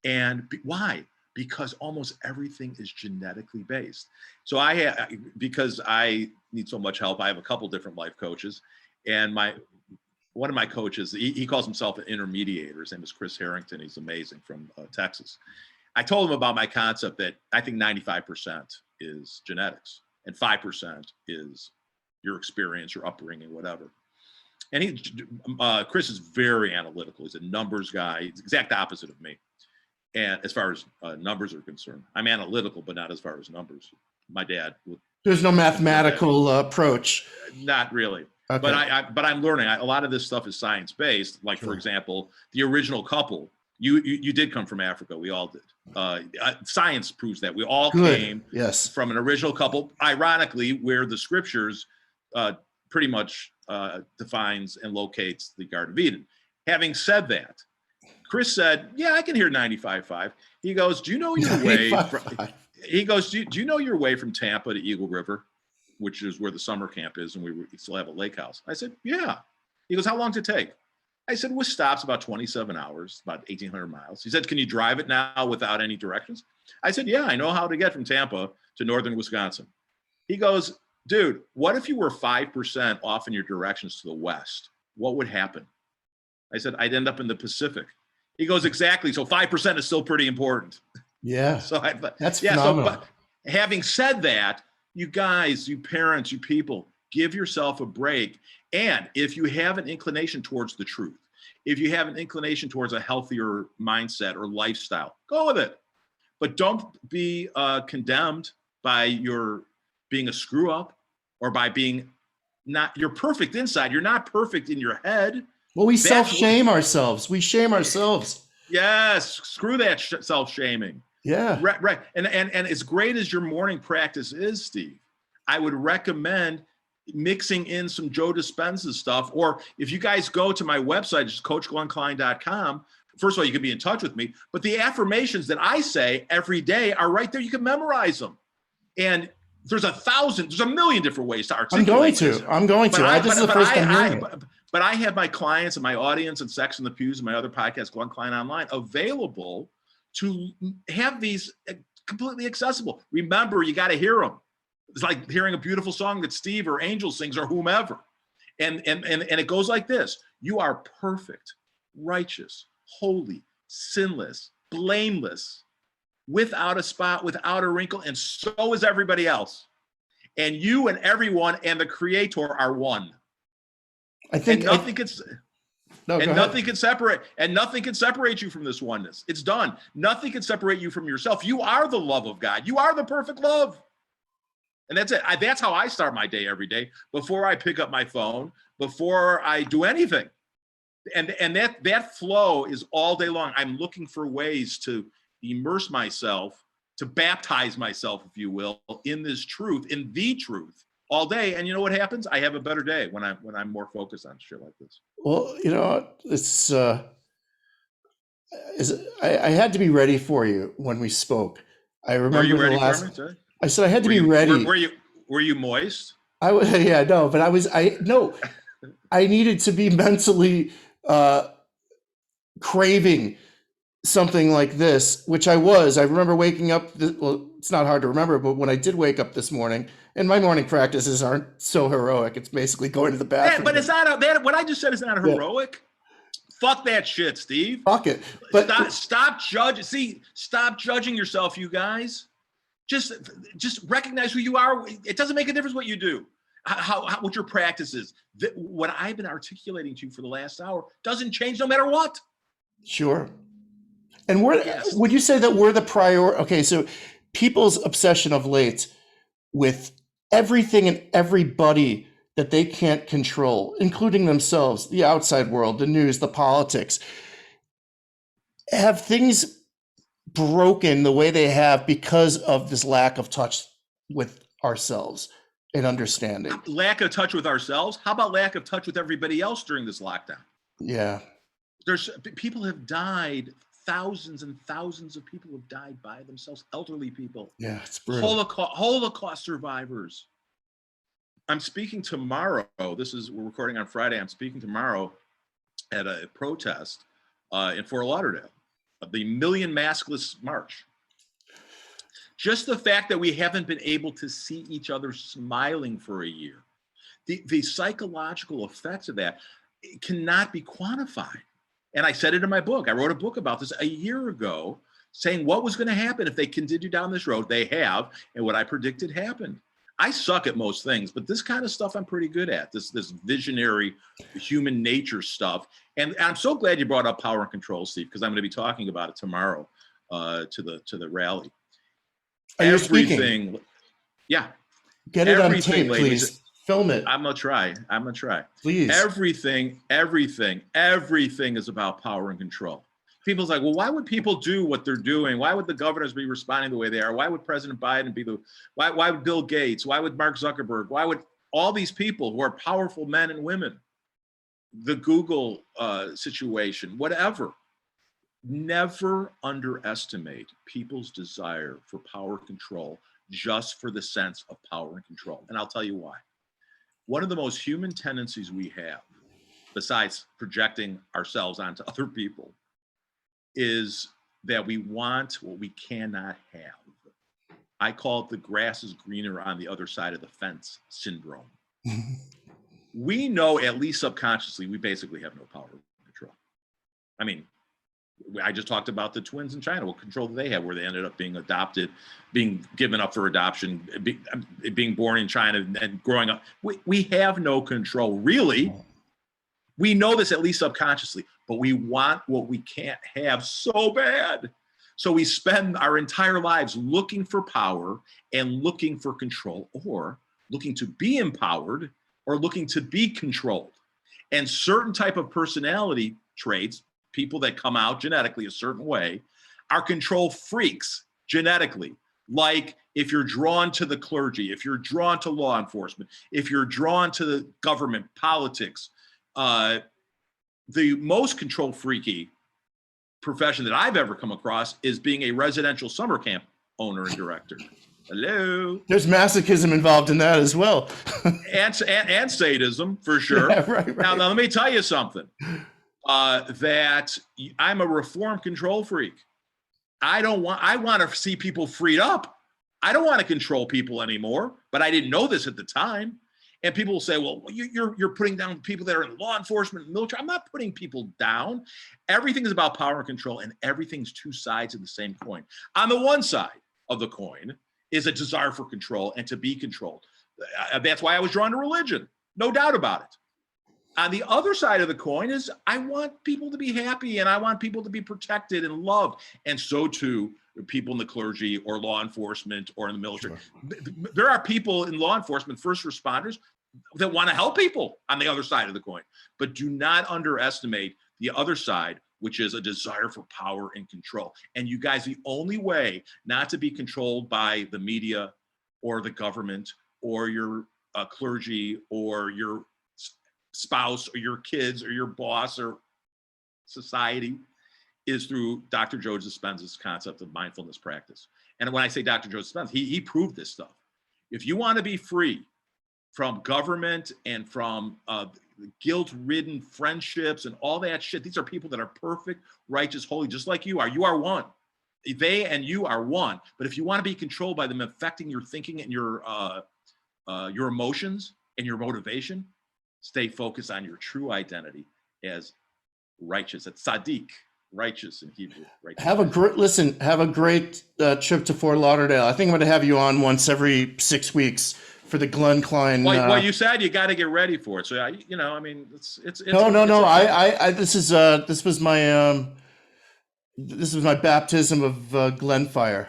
And why? Because almost everything is genetically based. So because I need so much help, I have a couple different life coaches. And one of my coaches, he calls himself an intermediator. His name is Chris Harrington. He's amazing, from Texas. I told him about my concept that I think 95% is genetics and 5% is your experience, your upbringing, whatever. And Chris is very analytical. He's a numbers guy. He's the exact opposite of me. And as far as numbers are concerned, I'm analytical, but not as far as numbers. My dad
there's no mathematical approach.
Not really.
Okay.
But I'm learning. A lot of this stuff is science based. Like, for example, the original couple. You did come from Africa. We all did. Science proves that we all came from an original couple. Ironically, where the scriptures pretty much defines and locates the Garden of Eden. Having said that, Chris said, "Yeah, I can hear 95.5." He goes, "Do you know your way?" He goes, "Do you know your way from Tampa to Eagle River, which is where the summer camp is, and we still have a lake house?" I said, "Yeah." He goes, "How long does it take?" I said, "With stops, about 27 hours, about 1,800 miles." He said, "Can you drive it now without any directions?" I said, "Yeah, I know how to get from Tampa to northern Wisconsin." He goes, "Dude, what if you were 5% off in your directions to the west? What would happen?" I said, "I'd end up in the Pacific." He goes, "Exactly. So 5% is still pretty important." Yeah. So that's phenomenal. But having said that, you guys, you parents, you people, give yourself a break. And if you have an inclination towards the truth, if you have an inclination towards a healthier mindset or lifestyle, go with it. But don't be condemned by your being a screw up or by being you're perfect inside. You're not perfect in your head. Well, we self-shame ourselves. We shame ourselves. Yes. Screw that self-shaming. Yeah. Right. And as great as your morning practice is, Steve, I would recommend mixing in some Joe Dispenza stuff. Or if you guys go to my website, it's coachglennklein.com. First of all, you can be in touch with me. But the affirmations that I say every day are right there. You can memorize them. And there's a million different ways to articulate this. I'm going to. This is the first time hearing it. But I have my clients and my audience and Sex in the Pews and my other podcast, Glenn Klein Online, available to have these completely accessible. Remember, you got to hear them. It's like hearing a beautiful song that Steve or Angel sings or whomever. And it goes like this. You are perfect, righteous, holy, sinless, blameless, without a spot, without a wrinkle, and so is everybody else. And you and everyone and the Creator are one. I think nothing can separate you from this oneness. It's done. Nothing can separate you from yourself. You are the love of God. You are the perfect love. And that's it. That's how I start my day every day, before I pick up my phone, before I do anything. And that flow is all day long. I'm looking for ways to immerse myself, to baptize myself, if you will, in this truth, in the truth, all day. And you know what happens? I have a better day when I'm more focused on shit like this.
Well, it's I had to be ready for you when we spoke. I remember
Were you
the
ready
last.
for me? Sorry?
I said I had to be ready.
Were you moist?
I was, yeah, no, but I needed to be mentally craving something like this, which I was. I remember waking up. Well, it's not hard to remember, but when I did wake up this morning, and my morning practices aren't so heroic. It's basically going to the bathroom.
But it's not what I just said is not heroic. Fuck that shit, Steve.
Fuck it. But
stop judging. See, stop judging yourself, you guys. Just recognize who you are. It doesn't make a difference what you do, what your practice is. What I've been articulating to you for the last hour doesn't change no matter what.
Sure. And would you say that we're the prior? Okay, so people's obsession of late with everything and everybody that they can't control, including themselves, the outside world, the news, the politics, have things broken the way they have because of this lack of touch with ourselves and understanding.
Lack of touch with ourselves? How about lack of touch with everybody else during this lockdown?
Yeah.
People have died. Thousands and thousands of people have died by themselves, elderly people.
Yeah, it's brutal.
Holocaust survivors. I'm speaking tomorrow. We're recording on Friday. I'm speaking tomorrow at a protest in Fort Lauderdale, the Million Maskless March. Just the fact that we haven't been able to see each other smiling for a year, the psychological effects of that cannot be quantified. And I said it in my book. I wrote a book about this a year ago, saying what was going to happen if they continued down this road. They have, and what I predicted happened. I suck at most things, but this kind of stuff I'm pretty good at. This visionary human nature stuff. And I'm so glad you brought up power and control, Steve, because I'm going to be talking about it tomorrow to the rally.
Are you speaking?
Yeah.
Get it on tape, please. Film it.
I'm gonna try.
Please.
Everything is about power and control. People's like, well, why would people do what they're doing? Why would the governors be responding the way they are? Why would President Biden why would Bill Gates? Why would Mark Zuckerberg? Why would all these people who are powerful men and women, the Google situation, whatever, never underestimate people's desire for power control just for the sense of power and control. And I'll tell you why. One of the most human tendencies we have, besides projecting ourselves onto other people, is that we want what we cannot have. I call it the grass is greener on the other side of the fence syndrome. We know, at least subconsciously, we basically have no power control. I mean, I just talked about the twins in China. What control do they have, where they ended up being adopted, being given up for adoption, being born in China and growing up? We have no control, really. We know this, at least subconsciously, but we want what we can't have so bad. So we spend our entire lives looking for power and looking for control, or looking to be empowered or looking to be controlled. And certain type of personality traits, people that come out genetically a certain way, are control freaks genetically. Like if you're drawn to the clergy, if you're drawn to law enforcement, if you're drawn to the government, politics, the most control freaky profession that I've ever come across is being a residential summer camp owner and director. Hello.
There's masochism involved in that as well.
and sadism, for sure.
Yeah, right.
Now, let me tell you something. That I'm a reformed control freak. I want to see people freed up. I don't want to control people anymore, but I didn't know this at the time. And people will say, well, you're putting down people that are in law enforcement and military. I'm not putting people down. Everything is about power and control, and everything's two sides of the same coin. On the one side of the coin is a desire for control and to be controlled. That's why I was drawn to religion. No doubt about it. On the other side of the coin is I want people to be happy and I want people to be protected and loved. And so too, people in the clergy or law enforcement or in the military. Sure. There are people in law enforcement, first responders, that want to help people on the other side of the coin. But do not underestimate the other side, which is a desire for power and control. And you guys, the only way not to be controlled by the media or the government or your clergy or your spouse or your kids or your boss or society is through Dr. Joe Dispenza's concept of mindfulness practice. And when I say Dr. Joe Dispenza, he proved this stuff. If you want to be free from government and from guilt-ridden friendships and all that shit, these are people that are perfect, righteous, holy, just like you are. You are one. They and you are one. But if you want to be controlled by them affecting your thinking and your emotions and your motivation, stay focused on your true identity as righteous. It's tzaddik, righteous in Hebrew. Righteous.
Have a great trip to Fort Lauderdale. I think I'm going to have you on once every 6 weeks for the Glenn Klein.
Well, you said you got to get ready for it. So I mean, it's this was my baptism of Glenn fire.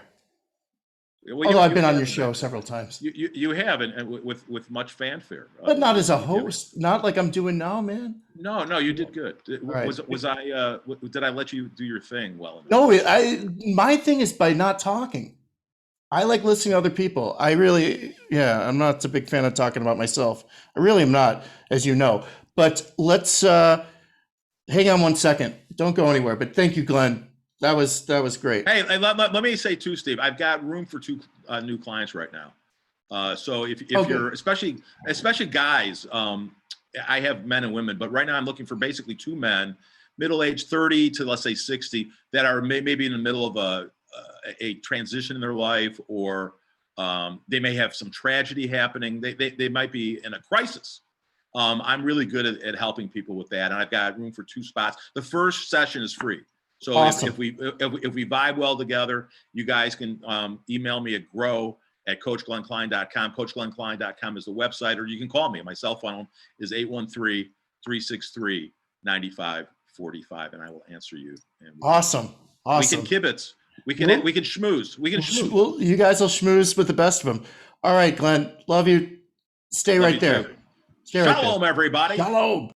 Well, although I've been on your show several times.
You have, and with much fanfare.
But not as a host, not like I'm doing now, man.
No, you did good.
Right.
Did I let you do your thing well enough?
No, my thing is by not talking. I like listening to other people. I'm not a big fan of talking about myself. I really am not, as you know. But let's hang on 1 second. Don't go anywhere. But thank you, Glenn. That was great.
Hey, let me say too, Steve. I've got room for 2 new clients right now. So if you're especially guys, I have men and women, but right now I'm looking for basically 2 men, middle age 30 to let's say 60, that are maybe in the middle of a transition in their life, or they may have some tragedy happening. They might be in a crisis. I'm really good at helping people with that, and I've got room for 2 spots. The first session is free. So awesome. if we vibe well together, you guys can email me at grow@coachglennklein.com. CoachGlennKlein.com is the website, or you can call me. My cell phone is 813-363-9545, and I will answer you. And
awesome.
We can kibitz. We can schmooze. We can schmooze.
Well, you guys will schmooze with the best of them. All right, Glenn. Love you. Stay right there.
Shalom, everybody.
Shalom.